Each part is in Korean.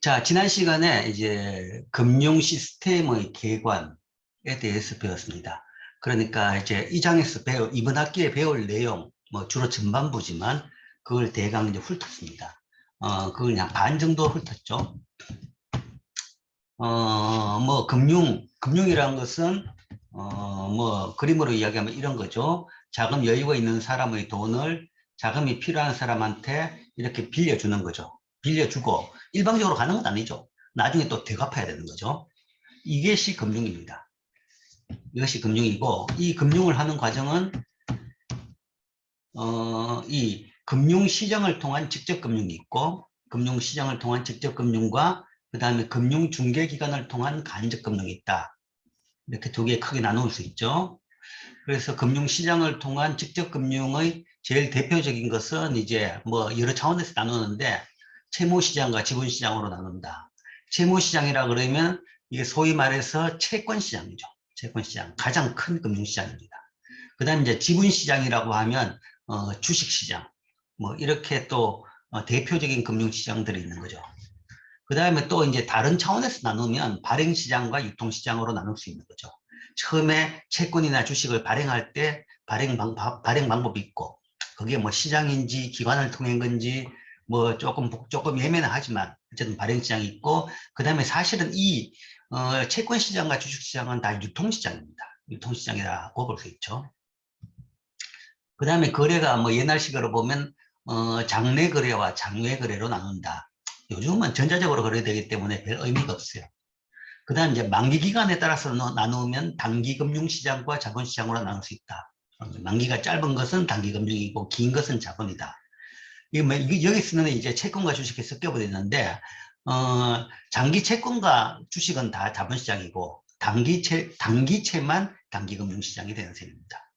자, 지난 시간에 이제 금융 시스템의 개관에 대해서 배웠습니다. 그러니까 이제 이 장에서 이번 학기에 배울 내용, 뭐 주로 전반부지만 그걸 대강 이제 훑었습니다. 그걸 그냥 반 정도 훑었죠. 뭐 금융이라는 것은 뭐 그림으로 이야기하면 이런 거죠. 자금 여유가 있는 사람의 돈을 자금이 필요한 사람한테 이렇게 빌려주는 거죠. 빌려주고 일방적으로 가는 건 아니죠. 나중에 또 되갚아야 되는 거죠. 이것이 금융입니다. 이것이 금융이고, 이 금융을 하는 과정은 이 금융시장을 통한 직접금융이 있고, 금융시장을 통한 직접금융과 그 다음에 금융중개기관을 통한 간접금융이 있다. 이렇게 두 개 크게 나눌 수 있죠. 그래서 금융시장을 통한 직접금융의 제일 대표적인 것은 이제 뭐 여러 차원에서 나누는데, 채무시장과 지분시장으로 나눈다. 채무시장이라 그러면 이게 소위 말해서 채권시장이죠. 채권시장. 가장 큰 금융시장입니다. 그 다음에 이제 지분시장이라고 하면 주식시장. 뭐 이렇게 또 대표적인 금융시장들이 있는 거죠. 그 다음에 또 이제 다른 차원에서 나누면 발행시장과 유통시장으로 나눌 수 있는 거죠. 처음에 채권이나 주식을 발행할 때 발행 방법이 있고, 그게 뭐 시장인지 기관을 통한 건지 뭐 조금 예매는 하지만 어쨌든 발행시장이 있고, 그 다음에 사실은 이 채권시장과 주식시장은 다 유통시장입니다. 유통시장이라고 볼 수 있죠. 그 다음에 거래가 뭐 옛날식으로 보면 장내 거래와 장외 거래로 나눈다. 요즘은 전자적으로 거래되기 때문에 별 의미가 없어요. 그 다음 이제 만기 기간에 따라서 나누면 단기 금융시장과 자본시장으로 나눌 수 있다. 만기가 짧은 것은 단기 금융이고 긴 것은 자본이다. 여기 쓰는 이제 채권과 주식이 섞여버리는데, 장기 채권과 주식은 다 자본시장이고, 단기채만 단기 금융시장이 되는 셈입니다.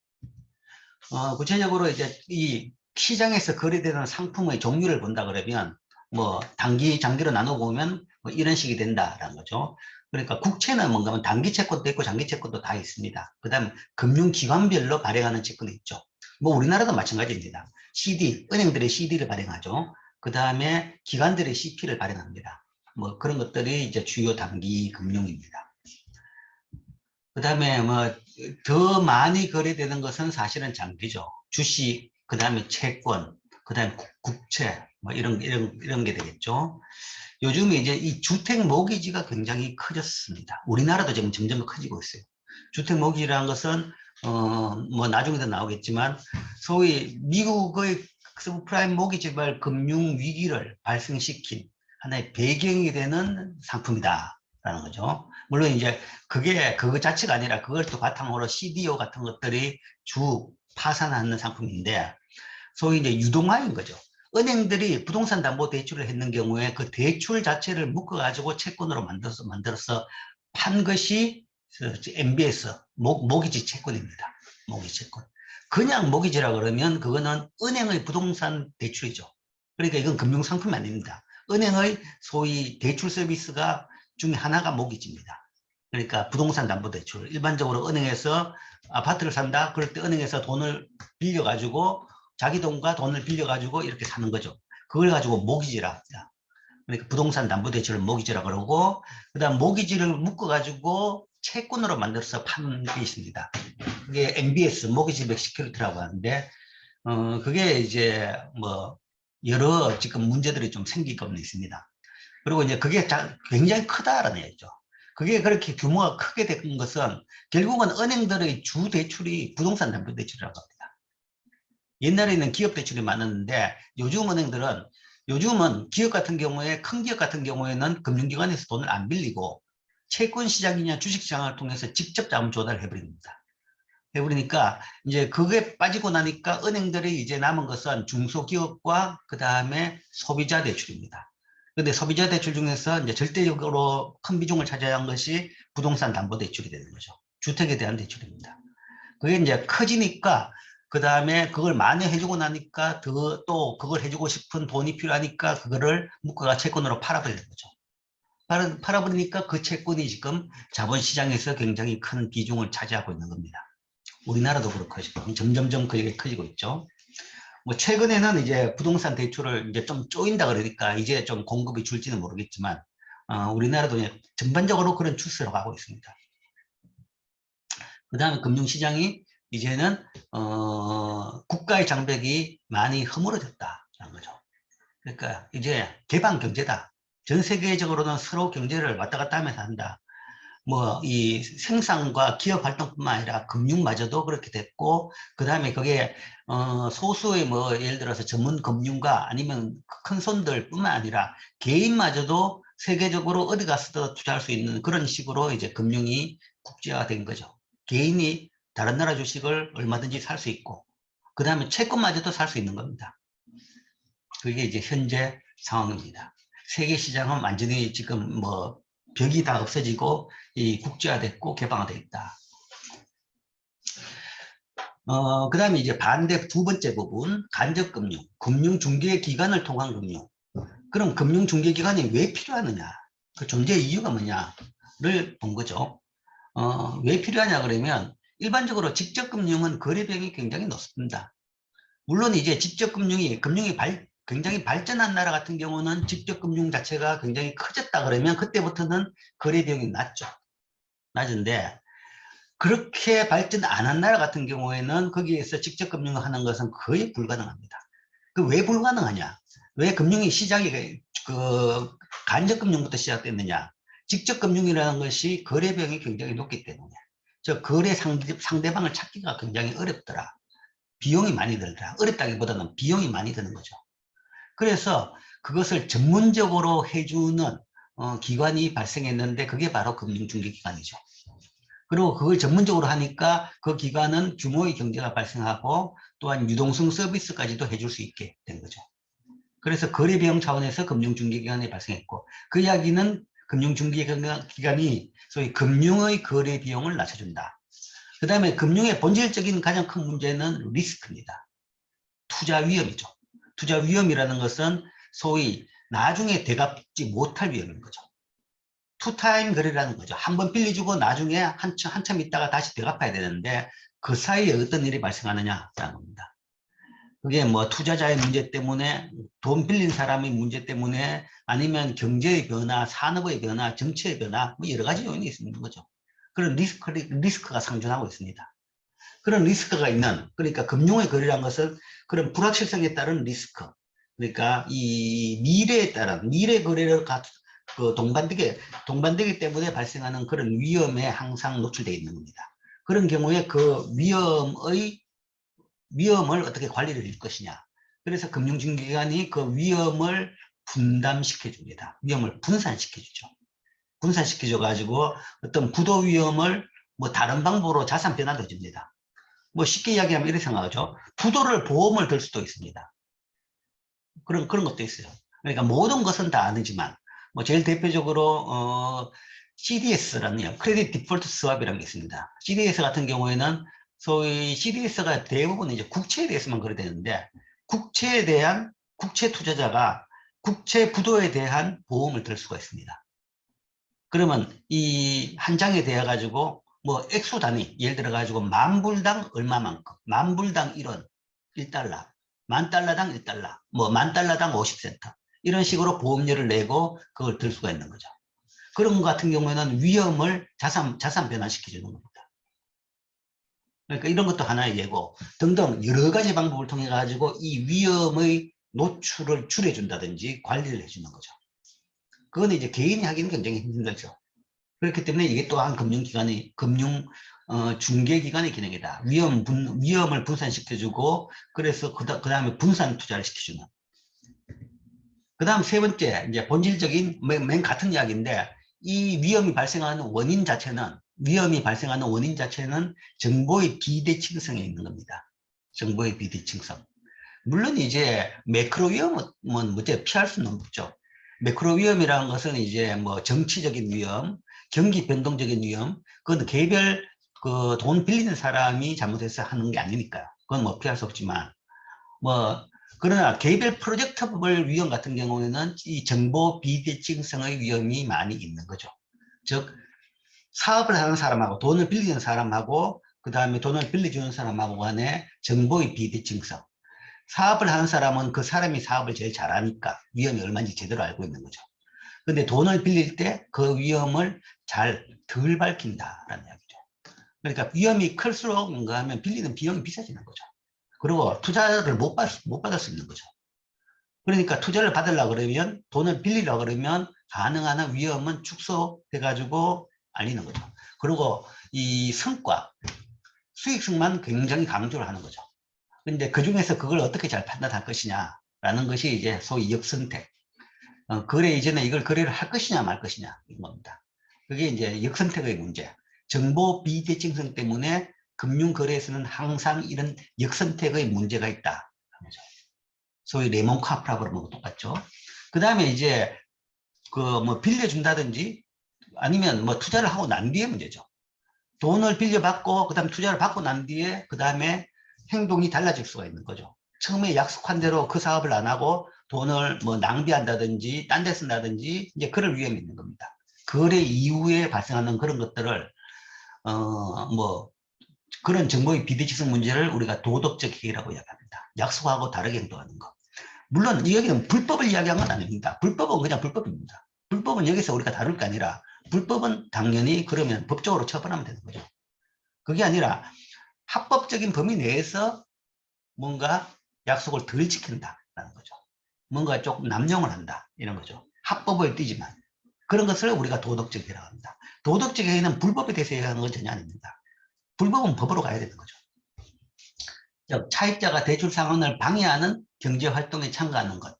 구체적으로 이제 이 시장에서 거래되는 상품의 종류를 본다 그러면, 뭐 단기, 장기로 나눠보면 뭐 이런 식이 된다라는 거죠. 그러니까 국채는 뭔가 하면 단기 채권도 있고 장기 채권도 다 있습니다. 그 다음에 금융기관별로 발행하는 채권이 있죠. 뭐 우리나라도 마찬가지입니다. CD, 은행들이 CD를 발행하죠. 그 다음에 기관들이 CP를 발행합니다. 뭐 그런 것들이 이제 주요 단기 금융입니다. 그 다음에 뭐 더 많이 거래되는 것은 사실은 장기죠. 주식, 그 다음에 채권, 그 다음에 국채, 뭐 이런 게 되겠죠. 요즘에 이제 이 주택 모기지가 굉장히 커졌습니다. 우리나라도 지금 점점 커지고 있어요. 주택 모기지라는 것은 뭐 나중에도 나오겠지만 소위 미국의 서브프라임 모기지발 금융 위기를 발생시킨 하나의 배경이 되는 상품이다라는 거죠. 물론 이제 그거 자체가 아니라 그걸 또 바탕으로 CDO 같은 것들이 주 파산하는 상품인데, 소위 이제 유동화인 거죠. 은행들이 부동산 담보 대출을 했는 경우에 그 대출 자체를 묶어가지고 채권으로 만들어서 판 것이 MBS, 모기지 채권입니다. 모기지 채권. 그냥 모기지라 그러면 그거는 은행의 부동산 대출이죠. 그러니까 이건 금융상품이 아닙니다. 은행의 소위 대출 서비스가 중에 하나가 모기지입니다. 그러니까 부동산 담보 대출. 일반적으로 은행에서 아파트를 산다? 그럴 때 은행에서 돈을 빌려가지고 자기 돈과 돈을 빌려가지고 이렇게 사는 거죠. 그걸 가지고 모기지라 합니다. 그러니까 부동산 담보대출을 모기지라 그러고, 그 다음 모기지를 묶어가지고 채권으로 만들어서 파는 게 있습니다. 그게 MBS, 모기지 백 시큐리티라고 하는데, 그게 이제 뭐 여러 지금 문제들이 좀 생기고 있습니다. 그리고 이제 그게 굉장히 크다라는 얘기죠. 그게 그렇게 규모가 크게 된 것은 결국은 은행들의 주 대출이 부동산 담보대출이라고 합니다. 옛날에는 기업 대출이 많았는데 요즘은 기업 같은 경우에, 큰 기업 같은 경우에는 금융기관에서 돈을 안 빌리고 채권 시장이나 주식 시장을 통해서 직접 자금 조달을 해버리니까 이제 그게 빠지고 나니까 은행들이 이제 남은 것은 중소기업과 그 다음에 소비자 대출입니다. 근데 소비자 대출 중에서 이제 절대적으로 큰 비중을 차지한 것이 부동산 담보 대출이 되는 거죠. 주택에 대한 대출입니다. 그게 이제 커지니까 그 다음에 그걸 많이 해주고 나니까 또 그걸 해주고 싶은 돈이 필요하니까 그거를 묶어가 채권으로 팔아버리는 거죠. 팔아버리니까 그 채권이 지금 자본시장에서 굉장히 큰 비중을 차지하고 있는 겁니다. 우리나라도 그렇고 지금 점점점 그게 커지고 있죠. 뭐 최근에는 이제 부동산 대출을 이제 좀 쪼인다 그러니까 이제 좀 공급이 줄지는 모르겠지만, 우리나라도 전반적으로 그런 추세로 가고 있습니다. 그 다음에 금융시장이 이제는 국가의 장벽이 많이 허물어졌다는 거죠. 그러니까 이제 개방 경제다. 전 세계적으로는 서로 경제를 왔다 갔다 하면서 한다. 뭐 이 생산과 기업 활동뿐만 아니라 금융마저도 그렇게 됐고, 그 다음에 그게 소수의 뭐 예를 들어서 전문 금융가 아니면 큰 손들뿐만 아니라 개인마저도 세계적으로 어디 가서도 투자할 수 있는 그런 식으로 이제 금융이 국제화된 거죠. 개인이 다른 나라 주식을 얼마든지 살 수 있고, 그 다음에 채권마저도 살 수 있는 겁니다. 그게 이제 현재 상황입니다. 세계 시장은 완전히 지금 뭐 벽이 다 없어지고 이 국제화됐고 개방화되어 있다. 그 다음에 이제 반대 두 번째 부분, 간접금융, 금융중개기관을 통한 금융. 그럼 금융중개기관이 왜 필요하느냐, 그 존재 이유가 뭐냐를 본 거죠. 왜 필요하냐 그러면 일반적으로 직접금융은 거래비용이 굉장히 높습니다. 물론 이제 직접금융이 굉장히 발전한 나라 같은 경우는 직접금융 자체가 굉장히 커졌다 그러면 그때부터는 거래비용이 낮은데, 그렇게 발전 안 한 나라 같은 경우에는 거기에서 직접금융을 하는 것은 거의 불가능합니다. 그 왜 불가능하냐? 왜 금융이 시작이 간접금융부터 시작됐느냐? 직접금융이라는 것이 거래비용이 굉장히 높기 때문에, 거래 상대방을 찾기가 굉장히 어렵더라. 비용이 많이 들더라. 어렵다기보다는 비용이 많이 드는 거죠. 그래서 그것을 전문적으로 해주는 기관이 발생했는데 그게 바로 금융중개기관이죠. 그리고 그걸 전문적으로 하니까 그 기관은 규모의 경제가 발생하고 또한 유동성 서비스까지도 해줄 수 있게 된 거죠. 그래서 거래비용 차원에서 금융중개기관이 발생했고, 그 이야기는 금융중개기관이 소위 금융의 거래비용을 낮춰준다. 그 다음에 금융의 본질적인 가장 큰 문제는 리스크입니다. 투자 위험이죠. 투자 위험이라는 것은 소위 나중에 되갚지 못할 위험인 거죠. 투타임 거래라는 거죠. 한번 빌려주고 나중에 한참 있다가 다시 되갚아야 되는데 그 사이에 어떤 일이 발생하느냐라는 겁니다. 그게 뭐 투자자의 문제 때문에, 돈 빌린 사람의 문제 때문에, 아니면 경제의 변화, 산업의 변화, 정치의 변화, 뭐 여러 가지 요인이 있는 거죠. 그런 리스크가 상존하고 있습니다. 그런 리스크가 있는, 그러니까 금융의 거래라는 것은 그런 불확실성에 따른 리스크, 그러니까 이 미래에 따른 미래 거래를 동반되기 때문에 발생하는 그런 위험에 항상 노출되어 있는 겁니다. 그런 경우에 그 위험을 어떻게 관리를 할 것이냐. 그래서 금융중개기관이 그 위험을 분담시켜 줍니다. 위험을 분산시켜 주죠. 분산시켜 가지고 어떤 부도 위험을 뭐 다른 방법으로 자산 변화도 해줍니다. 뭐 쉽게 이야기하면 이렇게 생각하죠. 부도를 보험을 들 수도 있습니다. 그런 것도 있어요. 그러니까 모든 것은 다 아니지만, 뭐 제일 대표적으로 CDS라는 크레딧 디폴트 스왑이라는 게 있습니다. CDS 같은 경우에는 소위 CDS가 대부분 이제 국채에 대해서만 거래되는데, 국채 투자자가 국채 부도에 대한 보험을 들 수가 있습니다. 그러면 이 한 장에 대해 가지고 뭐 액수 단위, 예를 들어 가지고 $10,000당 얼마만큼, $10,000당 1원, 1달러, $10,000당 1달러, 뭐 $10,000당 50센트, 이런 식으로 보험료를 내고 그걸 들 수가 있는 거죠. 그런 것 같은 경우에는 위험을 자산 변화시켜주는 겁니다. 그러니까 이런 것도 하나의 예고 등등 여러 가지 방법을 통해 가지고 이 위험의 노출을 줄여준다든지 관리를 해주는 거죠. 그건 이제 개인이 하기는 굉장히 힘들죠. 그렇기 때문에 이게 또한 중개기관의 기능이다. 위험을 분산시켜주고, 그래서 그 다음에 분산 투자를 시켜주는. 그 다음 세 번째, 이제 본질적인, 맨 같은 이야기인데, 위험이 발생하는 원인 자체는 정보의 비대칭성에 있는 겁니다. 정보의 비대칭성. 물론 이제 매크로 위험은 뭐지 피할 수는 없죠. 매크로 위험이라는 것은 이제 뭐 정치적인 위험, 경기 변동적인 위험, 그건 개별 돈 빌리는 사람이 잘못해서 하는 게 아니니까요. 그건 뭐 피할 수 없지만, 뭐 그러나 개별 프로젝트별 위험 같은 경우에는 이 정보 비대칭성의 위험이 많이 있는 거죠. 즉 사업을 하는 사람하고 돈을 빌리는 사람하고 그 다음에 돈을 빌려주는 사람하고 간의 정보의 비대칭성. 사업을 하는 사람은 그 사람이 사업을 제일 잘하니까 위험이 얼마인지 제대로 알고 있는 거죠. 근데 돈을 빌릴 때 그 위험을 잘 덜 밝힌다라는 이야기죠. 그러니까 위험이 클수록 뭔가 하면 빌리는 비용이 비싸지는 거죠. 그리고 투자를 못 받을 수 있는 거죠. 그러니까 투자를 받으려고 그러면, 돈을 빌리려고 그러면 가능한 한 위험은 축소해가지고 알리는 거죠. 그리고 이 성과, 수익성만 굉장히 강조를 하는 거죠. 근데 그 중에서 그걸 어떻게 잘 판단할 것이냐라는 것이 이제 소위 역선택. 거래 이전에 이걸 거래를 할 것이냐 말 것이냐 이런 겁니다. 그게 이제 역선택의 문제. 정보 비대칭성 때문에 금융거래에서는 항상 이런 역선택의 문제가 있다. 소위 레몬 카프라고 그러는 거 똑같죠. 그 다음에 이제 그 뭐 빌려준다든지 아니면 뭐 투자를 하고 난 뒤에 문제죠. 돈을 빌려받고 그 다음에 투자를 받고 난 뒤에 그 다음에 행동이 달라질 수가 있는 거죠. 처음에 약속한 대로 그 사업을 안 하고 돈을 뭐 낭비한다든지 딴 데 쓴다든지 이제 그럴 위험이 있는 겁니다. 거래 이후에 발생하는 그런 것들을 뭐 그런 정보의 비대칭성 문제를 우리가 도덕적 해이라고 이야기합니다. 약속하고 다르게 행동하는 거. 물론 이 얘기는 불법을 이야기한 건 아닙니다. 불법은 그냥 불법입니다. 불법은 여기서 우리가 다룰 게 아니라 불법은 당연히 그러면 법적으로 처벌하면 되는 거죠. 그게 아니라 합법적인 범위 내에서 뭔가 약속을 덜 지킨다라는 거죠. 뭔가 조금 남용을 한다 이런 거죠. 합법을 띄지만 그런 것을 우리가 도덕적 해라고 합니다. 도덕적 해는 불법에 대해서 얘기하는 건 전혀 아닙니다. 불법은 법으로 가야 되는 거죠. 즉 차익자가 대출 상환을 방해하는 경제활동에 참가하는 것.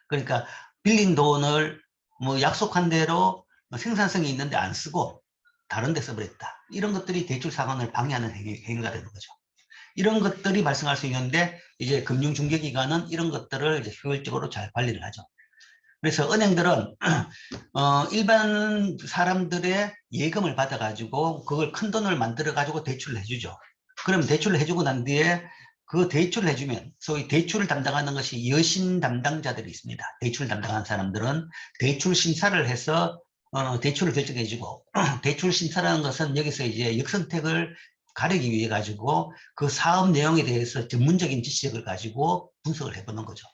그러니까 빌린 돈을 뭐 약속한 대로 생산성이 있는데 안 쓰고 다른 데 써버렸다. 이런 것들이 대출 상환을 방해하는 행위가 되는 거죠. 이런 것들이 발생할 수 있는데 이제 금융중개기관은 이런 것들을 이제 효율적으로 잘 관리를 하죠. 그래서 은행들은 일반 사람들의 예금을 받아가지고 그걸 큰 돈을 만들어가지고 대출을 해주죠. 그럼 대출을 해주고 난 뒤에 그 대출을 해주면 소위 대출을 담당하는 것이 여신 담당자들이 있습니다. 대출 담당하는 사람들은 대출 심사를 해서 대출을 결정해주고 대출 심사라는 것은 여기서 이제 역선택을 가리기 위해 가지고 그 사업 내용에 대해서 전문적인 지식을 가지고 분석을 해보는 거죠.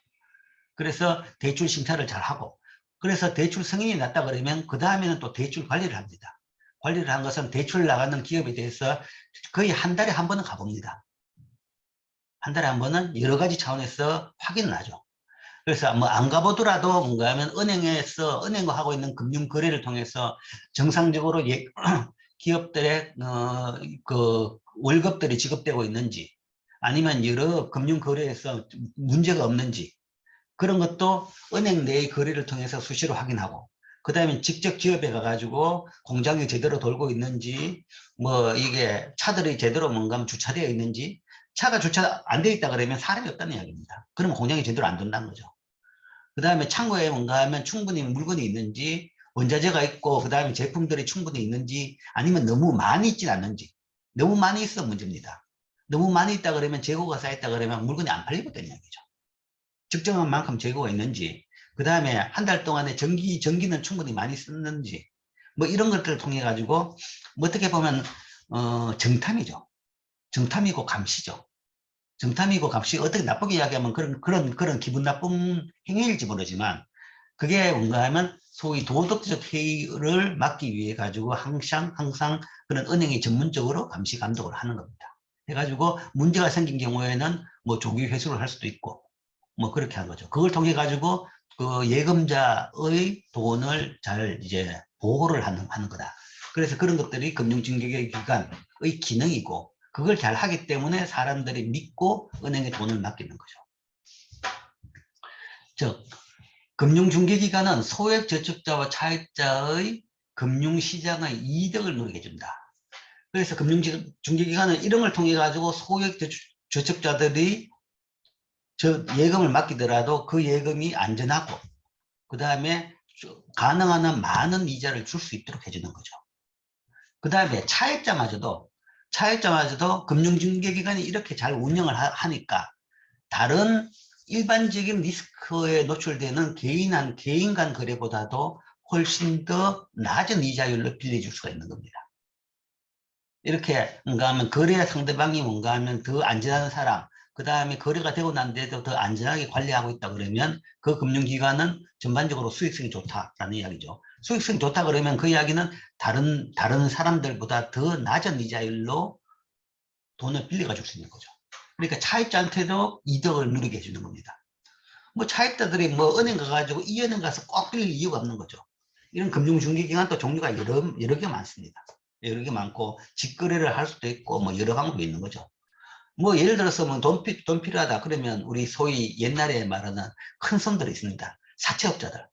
그래서 대출 심사를 잘 하고 그래서 대출 승인이 났다 그러면 그 다음에는 또 대출 관리를 합니다. 관리를 한 것은 대출 나가는 기업에 대해서 거의 한 달에 한 번은 가봅니다. 한 달에 한 번은 여러 가지 차원에서 확인을 하죠. 그래서 뭐 안 가보더라도 뭔가 하면 은행에서 은행과 하고 있는 금융 거래를 통해서 정상적으로 기업들의 그 월급들이 지급되고 있는지 아니면 여러 금융 거래에서 문제가 없는지 그런 것도 은행 내의 거래를 통해서 수시로 확인하고 그 다음에 직접 기업에 가가지고 공장이 제대로 돌고 있는지 뭐 이게 차들이 제대로 뭔가 주차되어 있는지 차가 주차 안 되어 있다 그러면 사람이 없다는 이야기입니다. 그러면 공장이 제대로 안 돈다는 거죠. 그 다음에 창고에 뭔가 하면 충분히 물건이 있는지 원자재가 있고 그 다음에 제품들이 충분히 있는지 아니면 너무 많이 있진 않는지 너무 많이 있어 문제입니다. 너무 많이 있다 그러면 재고가 쌓였다 그러면 물건이 안 팔리거든요. 이야기죠. 적정한 만큼 재고가 있는지 그 다음에 한 달 동안에 전기는 충분히 많이 썼는지 뭐 이런 것들을 통해 가지고 뭐 어떻게 보면 정탐이죠. 정탐이고 감시죠. 정탐이고 감시 어떻게 나쁘게 이야기하면 그런 기분 나쁜 행위일지 모르지만 그게 뭔가 하면 소위 도덕적 해이를 막기 위해 가지고 항상 그런 은행이 전문적으로 감시 감독을 하는 겁니다. 해가지고 문제가 생긴 경우에는 뭐 조기 회수를 할 수도 있고 뭐 그렇게 한 거죠. 그걸 통해 가지고 그 예금자의 돈을 잘 이제 보호를 하는 거다. 그래서 그런 것들이 금융중개기관의 기능이고 그걸 잘 하기 때문에 사람들이 믿고 은행에 돈을 맡기는 거죠. 즉 금융중개기관은 소액저축자와 차익자의 금융시장의 이득을 누리게 해준다. 그래서 금융중개기관은 이런 걸 통해 가지고 소액저축자들이 예금을 맡기더라도 그 예금이 안전하고 그 다음에 가능한 한 많은 이자를 줄 수 있도록 해주는 거죠. 그 다음에 차익자마저도 금융중개기관이 이렇게 잘 운영을 하니까 다른 일반적인 리스크에 노출되는 개인 간 거래보다도 훨씬 더 낮은 이자율로 빌려줄 수가 있는 겁니다. 이렇게 뭔가 하면 거래 상대방이 뭔가 하면 더 안전한 사람, 그 다음에 거래가 되고 난 뒤에도 더 안전하게 관리하고 있다 그러면 그 금융기관은 전반적으로 수익성이 좋다라는 이야기죠. 수익성이 좋다 그러면 그 이야기는 다른 사람들보다 더 낮은 이자율로 돈을 빌려가 줄 수 있는 거죠. 그러니까 차입자한테도 이득을 누리게 해주는 겁니다. 뭐 차입자들이 뭐 은행 가가지고 이 은행 가서 꼭 빌릴 이유가 없는 거죠. 이런 금융중개기관도 종류가 여러 개 많습니다. 여러 개 많고 직거래를 할 수도 있고 뭐 여러 방법이 있는 거죠. 뭐 예를 들어서 뭐 돈 필요하다 그러면 우리 소위 옛날에 말하는 큰 손들이 있습니다. 사채업자들.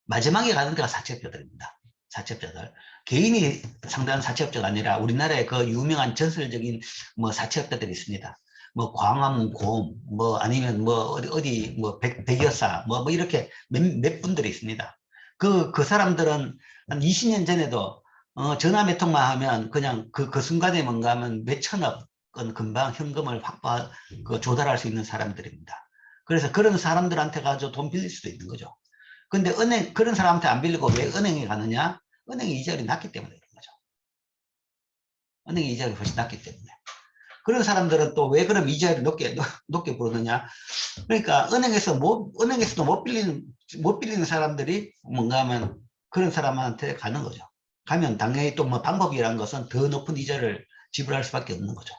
마지막에 가는 데가 사채업자들입니다. 사채업자들. 개인이 상대하는 사채업자가 아니라 우리나라에 그 유명한 전설적인 뭐 사채업자들이 있습니다. 뭐 광암곰, 뭐 아니면 뭐 어디 뭐 백여사, 뭐 이렇게 몇 분들이 있습니다. 그 사람들은 한 20년 전에도 전화 몇 통만 하면 그냥 그 순간에 뭔가 하면 몇천억 건 금방 현금을 조달할 수 있는 사람들입니다. 그래서 그런 사람들한테 가서 돈 빌릴 수도 있는 거죠. 근데 그런 사람한테 안 빌리고 왜 은행에 가느냐? 은행의 이자율이 낮기 때문에 그런 거죠. 은행의 이자율이 훨씬 낮기 때문에. 그런 사람들은 또 왜 그럼 이자율이 높게 부르느냐? 그러니까 은행에서도 못 빌리는 사람들이 뭔가 하면 그런 사람한테 가는 거죠. 가면 당연히 또 뭐 방법이라는 것은 더 높은 이자를 지불할 수밖에 없는 거죠.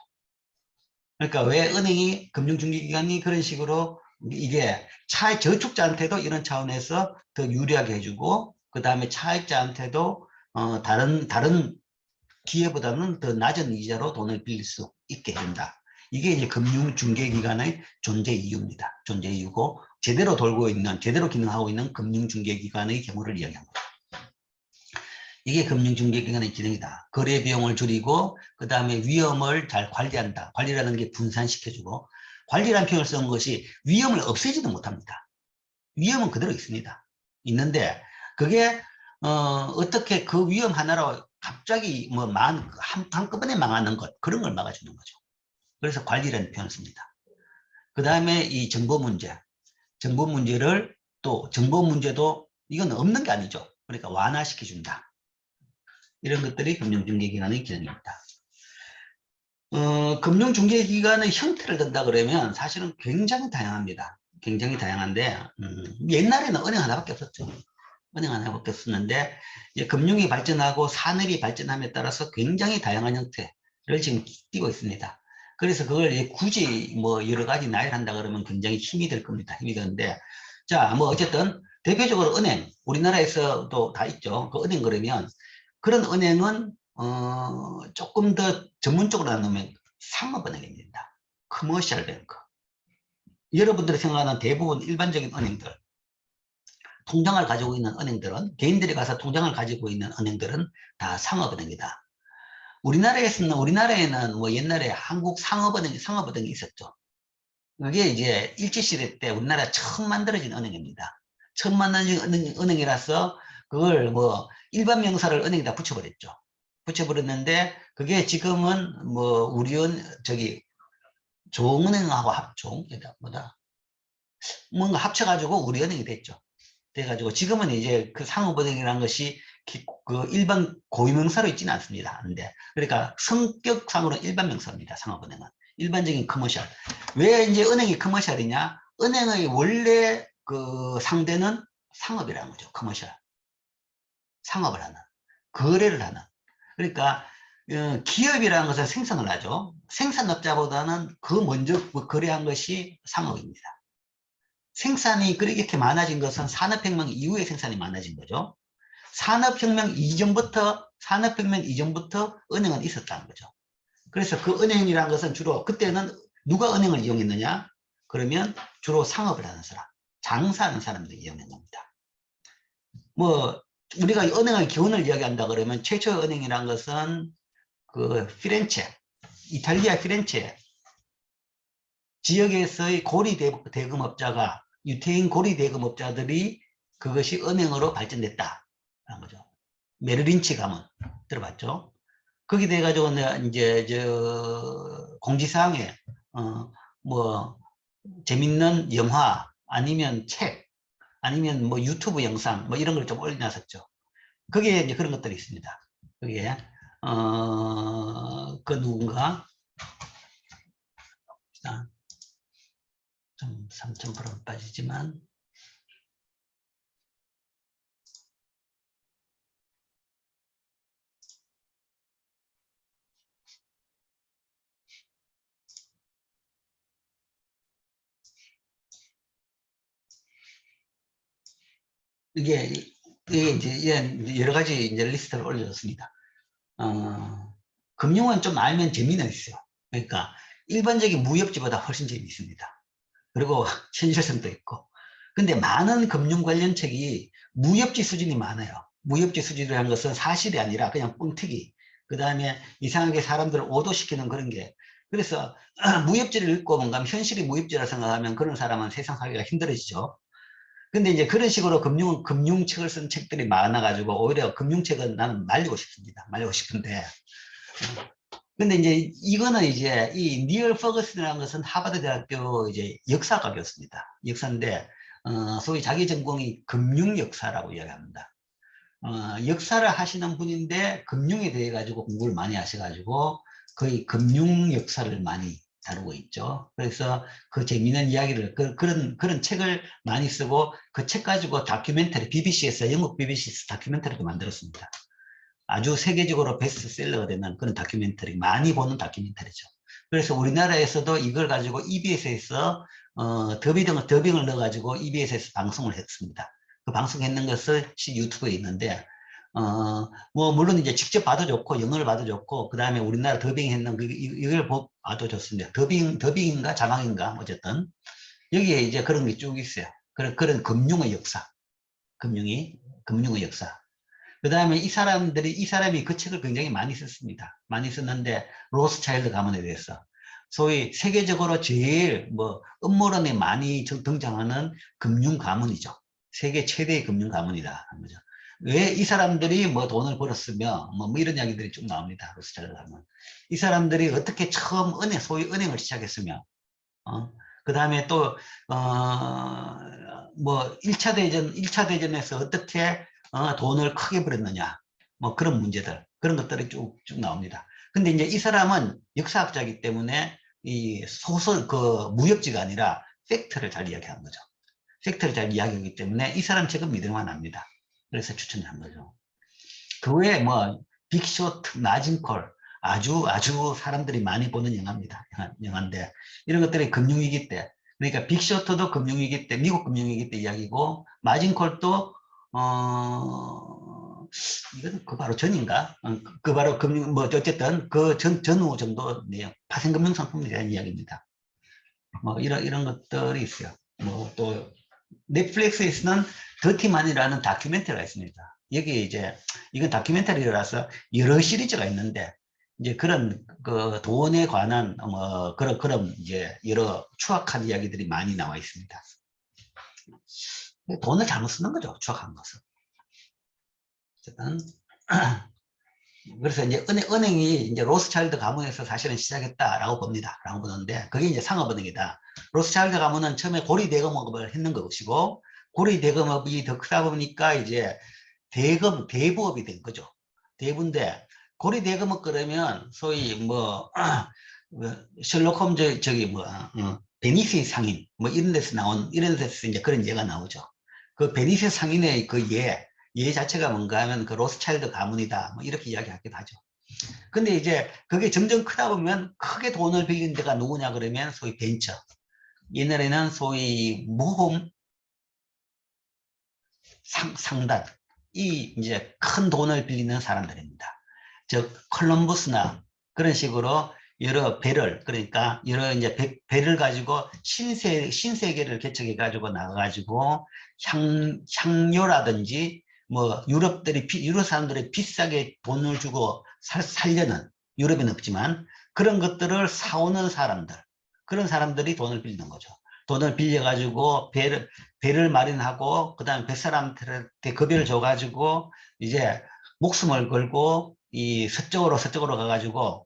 그러니까 왜 은행이 금융중개기관이 그런 식으로 이게 저축자한테도 이런 차원에서 더 유리하게 해주고 그 다음에 차익자한테도 다른 기회보다는 더 낮은 이자로 돈을 빌릴 수 있게 해준다. 이게 이제 금융중개기관의 존재 이유입니다. 존재 이유고 제대로 기능하고 있는 금융중개기관의 경우를 이야기합니다. 이게 금융중개기관의 기능이다. 거래 비용을 줄이고 그 다음에 위험을 잘 관리한다. 관리라는 게 분산시켜주고 관리라는 표현을 쓴 것이 위험을 없애지도 못합니다. 위험은 그대로 있습니다. 있는데 그게 어떻게 그 위험 하나로 갑자기 뭐 한꺼번에 망하는 것 그런 걸 막아주는 거죠. 그래서 관리라는 표현을 씁니다. 그 다음에 이 정보 문제를 또 정보 문제도 이건 없는 게 아니죠. 그러니까 완화시켜준다. 이런 것들이 금융중개기관의 기능입니다. 금융중개기관의 형태를 든다 그러면 사실은 굉장히 다양합니다. 굉장히 다양한데 옛날에는 은행 하나밖에 없었죠. 은행 하나밖에 없었는데 이제 금융이 발전하고 산업이 발전함에 따라서 굉장히 다양한 형태를 지금 띄고 있습니다. 그래서 그걸 이제 굳이 뭐 여러 가지 나열한다 그러면 굉장히 힘이 될 겁니다. 힘이 드는데 자, 뭐 어쨌든 대표적으로 은행, 우리나라에서도 다 있죠. 그 은행 그러면 그런 은행은 조금 더 전문적으로 나누면 상업은행입니다. 커머셜 뱅크. 여러분들이 생각하는 대부분 일반적인 은행들, 통장을 가지고 있는 은행들은, 개인들이 가서 통장을 가지고 있는 은행들은 다 상업은행이다. 우리나라에는 뭐 옛날에 한국 상업은행이 있었죠. 그게 이제 일제시대 때 우리나라 처음 만들어진 은행입니다. 처음 만들어진 은행이라서 그걸 뭐 일반 명사를 은행에다 붙여버렸죠. 붙여버렸는데 그게 지금은 뭐 종은행하고 뭔가 합쳐가지고 우리은행이 됐죠. 돼가지고 지금은 이제 그 상업은행이라는 것이 그 일반 고유명사로 있지는 않습니다. 근데 그러니까 성격상으로는 일반 명사입니다. 상업은행은 일반적인 커머셜. 왜 이제 은행이 커머셜이냐? 은행의 원래 그 상대는 상업이라는 거죠. 커머셜. 상업을 하는, 거래를 하는. 그러니까 기업이라는 것은 생산을 하죠. 생산업자보다는 그 먼저 거래한 것이 상업입니다. 생산이 그렇게 많아진 것은 산업혁명 이후에 생산이 많아진 거죠. 산업혁명 이전부터 은행은 있었다는 거죠. 그래서 그 은행이라는 것은 주로 그때는 누가 은행을 이용했느냐? 그러면 주로 상업을 하는 사람, 장사하는 사람들이 이용한 겁니다. 뭐 우리가 은행의 기원을 이야기한다 그러면 최초의 은행이라는 것은 그 이탈리아 피렌체 지역에서의 대금업자가 유태인 고리 대금업자들이 그것이 은행으로 발전됐다라는 거죠. 메르린치 가문 들어봤죠? 거기 돼가지고 이제 공지사항에 뭐 재밌는 영화 아니면 책 아니면 뭐 유튜브 영상 뭐 이런 걸 좀 올려놨었죠. 거기에 이제 그런 것들이 있습니다. 거기에 그 누군가 좀 3,000% 빠지지만 이게 이제 여러 가지 이제 리스트를 올려줬습니다. 금융은 좀 알면 재미는 있어요. 그러니까 일반적인 무협지보다 훨씬 재미있습니다. 그리고 현실성도 있고. 근데 많은 금융 관련 책이 무협지 수준이 많아요. 무협지 수준이라는 것은 사실이 아니라 그냥 뻥튀기. 그 다음에 이상하게 사람들을 오도시키는 그런 게. 그래서 무협지를 읽고 뭔가 현실이 무협지라 생각하면 그런 사람은 세상 살기가 힘들어지죠. 근데 이제 그런 식으로 금융책을 쓴 책들이 많아가지고 오히려 금융책은 나는 말리고 싶습니다. 말리고 싶은데. 근데 이제 이거는 이제 이 니얼 퍼거슨이라는 것은 하버드 대학교 이제 역사학이었습니다. 역사인데 소위 자기 전공이 금융 역사라고 이야기합니다. 역사를 하시는 분인데 금융에 대해 가지고 공부를 많이 하셔가지고 거의 금융 역사를 많이 다루고 있죠. 그래서 그 재미있는 이야기를 그런 책을 많이 쓰고 그 책 가지고 다큐멘터리 BBC에서 영국 BBC에서 다큐멘터리도 만들었습니다. 아주 세계적으로 베스트셀러가 되는 그런 다큐멘터리, 많이 보는 다큐멘터리죠. 그래서 우리나라에서도 이걸 가지고 EBS에서 더빙을 넣어가지고 EBS에서 방송을 했습니다. 그 방송했는 것을 유튜브에 있는데 뭐 물론 이제 직접 봐도 좋고 영어를 봐도 좋고 그 다음에 우리나라 더빙했는 이걸 봐도 좋습니다. 더빙인가 자막인가 어쨌든 여기에 이제 그런 게 쭉 있어요. 그런 금융의 역사, 금융의 역사. 그 다음에 이 사람이 그 책을 굉장히 많이 썼습니다. 많이 썼는데, 로스차일드 가문에 대해서. 소위 세계적으로 제일 음모론에 많이 등장하는 금융 가문이죠. 세계 최대의 금융 가문이다. 하는 거죠. 왜 이 사람들이 돈을 벌었으며, 이런 이야기들이 쭉 나옵니다. 로스차일드 가문. 이 사람들이 어떻게 처음 소위 은행을 시작했으며, 그 다음에 또, 1차 대전에서 어떻게 돈을 크게 벌였느냐. 그런 문제들, 그런 것들이 쭉 나옵니다. 근데 이제 이 사람은 역사학자이기 때문에 이 소설, 무협지가 아니라 팩트를 잘 이야기하는 거죠. 팩트를 잘 이야기하기 때문에 이 사람 책은 믿을만 합니다. 그래서 추천한 거죠. 그 외에 빅쇼트, 나진콜, 아주 사람들이 많이 보는 영화인데, 이런 것들이 금융위기 때, 그러니까 빅쇼트도 금융위기 때, 미국 금융위기 때 이야기고, 마진콜도, 이건 그 바로 전인가? 그 바로 어쨌든 전후 정도 내용, 파생금융상품에 대한 이야기입니다. 이런 것들이 있어요. 또, 넷플릭스에서는 더티만이라는 다큐멘터리가 있습니다. 여기 이제 이건 다큐멘터리라서 여러 시리즈가 있는데 이제 그런 돈에 관한 그런 이제 여러 추악한 이야기들이 많이 나와 있습니다. 돈을 잘못 쓰는 거죠. 추악한 것은. 어쨌든 그래서 이제 은행이 이제 로스차일드 가문에서 사실은 시작했다라고 봅니다. 라고 보는데 그게 이제 상업은행이다. 로스차일드 가문은 처음에 고리 대금업을 했는 것이고 고리 대금업이 더 크다 보니까 이제 대부업이 된 거죠. 대부인데 고리 대금업 그러면 소위 셜록 홈즈 베니시 상인 이런 데서 이런 데서 이제 그런 예가 나오죠. 그 베니시 상인의 그 예 자체가 뭔가 하면 그 로스차일드 가문이다. 이렇게 이야기하기도 하죠. 근데 이제 그게 점점 크다 보면 크게 돈을 빌린 데가 누구냐 그러면 소위 벤처. 옛날에는 소위 모험 상단. 이제 큰 돈을 빌리는 사람들입니다. 즉, 콜럼버스나 그런 식으로 여러 배를, 그러니까 여러 이제 배를 가지고 신세계를 개척해 가지고 나가가지고 향료라든지 유럽 사람들이 비싸게 돈을 주고 살려는, 유럽은 없지만 그런 것들을 사오는 사람들, 그런 사람들이 돈을 빌리는 거죠. 돈을 빌려가지고 배를 마련하고 그다음에 뱃사람한테 급여를 줘가지고 이제 목숨을 걸고 이 서쪽으로 가가지고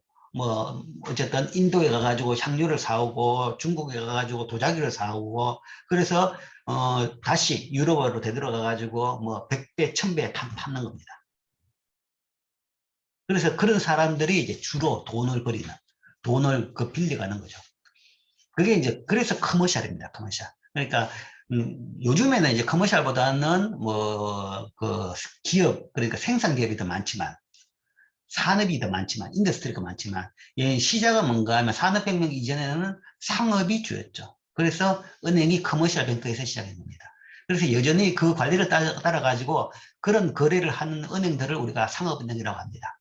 어쨌든 인도에 가가지고 향료를 사오고 중국에 가가지고 도자기를 사오고 그래서 다시 유럽으로 되돌아가가지고 100배, 1000배 파는 겁니다. 그래서 그런 사람들이 이제 주로 돈을 빌려가는 거죠. 그게 이제 그래서 커머셜입니다. 커머셜. 그러니까 요즘에는 이제 커머셜보다는 뭐 그 기업, 그러니까 생산 기업이 더 많지만, 산업이 더 많지만, 인더스트리가 많지만, 예, 시작은 뭔가 하면 산업혁명 이전에는 상업이 주였죠. 그래서 은행이 커머셜 뱅크에서 시작했습니다. 그래서 여전히 그 관리를 따라가지고 그런 거래를 하는 은행들을 우리가 상업은행이라고 합니다.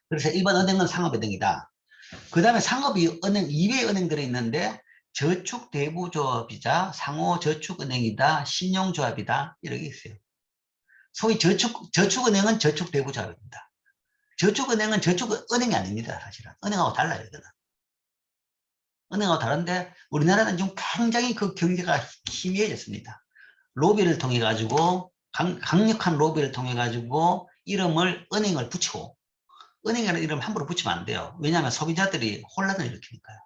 그래서 일반 은행은 상업은행이다. 그 다음에 상업은행 이외의 은행들이 있는데, 저축대부조합이자 상호저축은행이다, 신용조합이다, 이렇게 있어요. 소위 저축은행은 저축대부조합입니다. 저축은행은 저축은행이 아닙니다. 사실은 은행하고 달라요. 이거는 은행하고 다른데, 우리나라는 지금 굉장히 그 경제가 희미해졌습니다. 로비를 통해 가지고 강력한 로비를 통해 가지고 이름을 은행을 붙이고, 은행이라는 이름 함부로 붙이면 안 돼요. 왜냐하면 소비자들이 혼란을 일으키니까요.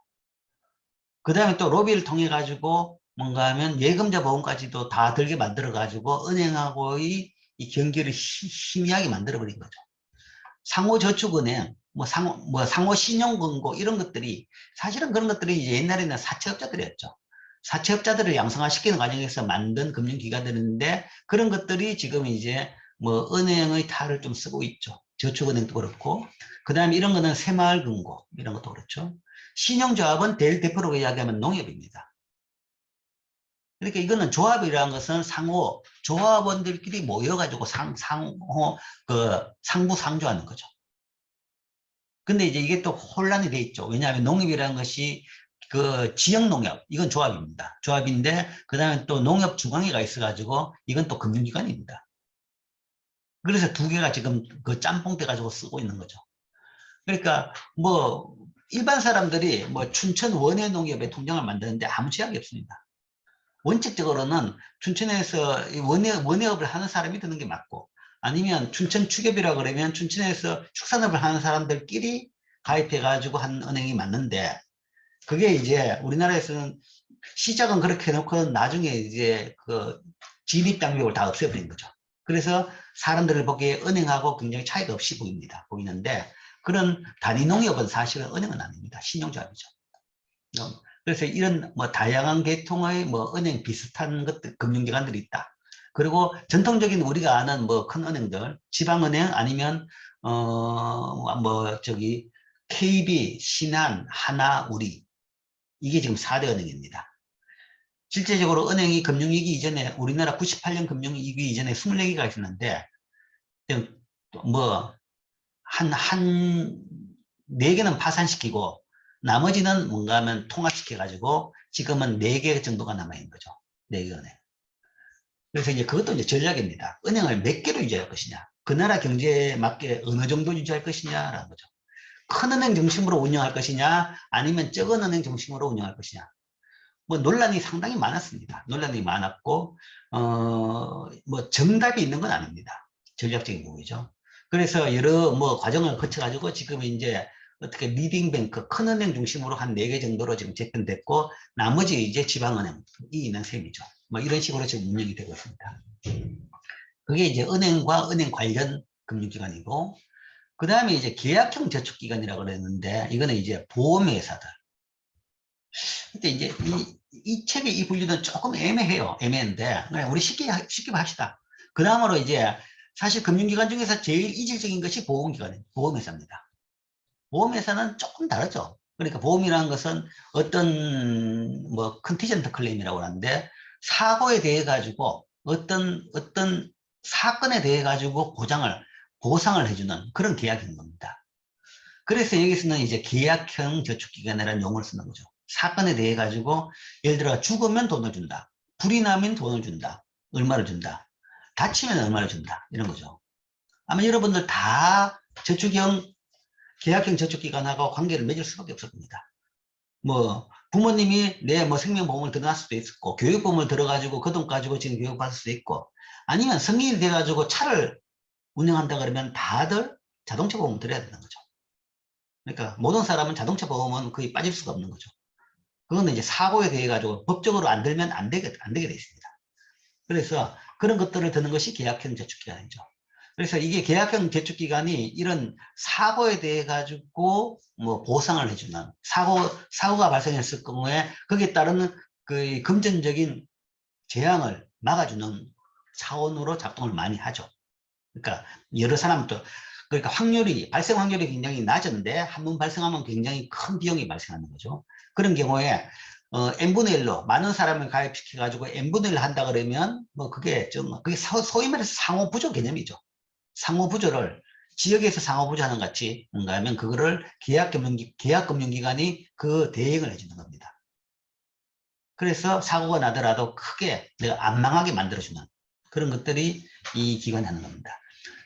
그 다음에 또 로비를 통해 가지고 뭔가 하면 예금자 보험까지도 다 들게 만들어 가지고 은행하고의 이 경기를 희미하게 만들어 버린 거죠. 상호저축은행, 상호신용금고 이런 것들이, 사실은 그런 것들이 이제 옛날에는 사채업자들이었죠. 사채업자들을 양성화시키는 과정에서 만든 금융기관들인데, 그런 것들이 지금 이제 뭐 은행의 탈을 좀 쓰고 있죠. 저축은행도 그렇고, 그 다음에 이런 거는 새마을금고 이런 것도 그렇죠. 신용조합은 대표로 이야기하면 농협입니다. 그러니까 이거는 조합이라는 것은 상호 조합원들끼리 모여가지고 상호 상부상조하는 거죠. 근데 이제 이게 또 혼란이 돼 있죠. 왜냐하면 농협이라는 것이 그 지역농협, 이건 조합입니다. 조합인데, 그 다음에 또 농협중앙회가 있어가지고, 이건 또 금융기관입니다. 그래서 두 개가 지금 그 짬뽕 돼가지고 쓰고 있는 거죠. 그러니까 뭐 일반 사람들이 뭐 춘천 원예농협의 통장을 만드는데 아무 제약이 없습니다. 원칙적으로는 춘천에서 원예업을 하는 사람이 드는 게 맞고, 아니면 춘천 축협이라 그러면 춘천에서 축산업을 하는 사람들끼리 가입해가지고 한 은행이 맞는데, 그게 이제 우리나라에서는 시작은 그렇게 해놓고 나중에 이제 그 진입장벽을 다 없애버린 거죠. 그래서 사람들을 보기에 은행하고 굉장히 차이가 없이 보이는데, 그런 단위농협은 사실은 은행은 아닙니다. 신용조합이죠. 그래서 이런 뭐 다양한 계통의 뭐 은행 비슷한 것들, 금융기관들이 있다. 그리고 전통적인 우리가 아는 뭐 큰 은행들, 지방은행 아니면 KB, 신한, 하나, 우리, 이게 지금 4대 은행입니다. 실제적으로 은행이 금융위기 이전에, 우리나라 98년 금융위기 이전에 24개가 있었는데, 뭐 한 4개는 파산시키고 나머지는 뭔가 하면 통합시켜가지고 지금은 4개 정도가 남아있는 거죠. 4개 은행. 그래서 이제 그것도 이제 전략입니다. 은행을 몇 개로 유지할 것이냐, 그 나라 경제에 맞게 어느 정도 유지할 것이냐라는 거죠. 큰 은행 중심으로 운영할 것이냐, 아니면 적은 은행 중심으로 운영할 것이냐. 뭐 논란이 상당히 많았습니다. 논란이 많았고, 뭐 정답이 있는 건 아닙니다. 전략적인 부분이죠. 그래서 여러 뭐 과정을 거쳐가지고 지금 이제 어떻게 리딩뱅크, 큰 은행 중심으로 한 4개 정도로 지금 재편됐고, 나머지 이제 지방은행이 있는 셈이죠. 뭐 이런 식으로 지금 운영이 되고 있습니다. 그게 이제 은행과 은행 관련 금융기관이고, 그 다음에 이제 계약형 저축기관이라고 그랬는데, 이거는 이제 보험회사들. 근데 이제 이 책의 이 분류는 조금 애매해요. 애매한데, 그냥 우리 쉽게 합시다. 그 다음으로 이제 사실 금융기관 중에서 제일 이질적인 것이 보험회사입니다. 보험회사는 조금 다르죠. 그러니까 보험이라는 것은 어떤 뭐 컨티전트 클레임이라고 하는데, 사고에 대해 가지고 어떤 사건에 대해 가지고 보상을 해주는 그런 계약인 겁니다. 그래서 여기서는 이제 계약형 저축기관이라는 용어를 쓰는 거죠. 사건에 대해 가지고 예를 들어 죽으면 돈을 준다, 불이 나면 돈을 준다, 얼마를 준다, 다치면 얼마를 준다, 이런 거죠. 아마 여러분들 다 계약형 저축기관하고 관계를 맺을 수밖에 없을 겁니다. 뭐 부모님이 내 뭐 생명보험을 들어놨을 수도 있고, 교육보험을 들어가지고 그 돈 가지고 지금 교육받을 수도 있고, 아니면 성인이 돼가지고 차를 운영한다 그러면 다들 자동차 보험을 들어야 되는 거죠. 그러니까 모든 사람은 자동차 보험은 거의 빠질 수가 없는 거죠. 그거는 이제 사고에 대해 가지고 법적으로 안 들면 안 되게 돼 있습니다. 그래서 그런 것들을 드는 것이 계약형 저축기관이죠. 그래서 이게 계약형 저축기관이 이런 사고에 대해 가지고 뭐 보상을 해주는 사고가 발생했을 경우에 거기에 따르는 그 금전적인 재앙을 막아주는 차원으로 작동을 많이 하죠. 그러니까 여러 사람도 그러니까 발생 확률이 굉장히 낮은데 한 번 발생하면 굉장히 큰 비용이 발생하는 거죠. 그런 경우에 n분의 1로 많은 사람을 가입시켜 가지고 n분의 1 한다 그러면 뭐 그게 소위 말해서 상호부조 개념이죠. 상호부조를 지역에서 상호부조하는 같이 뭔가 하면 그거를 계약금융기관이 그 대행을 해주는 겁니다. 그래서 사고가 나더라도 크게 내가 안 망하게 만들어주는 그런 것들이 이 기관이 하는 겁니다.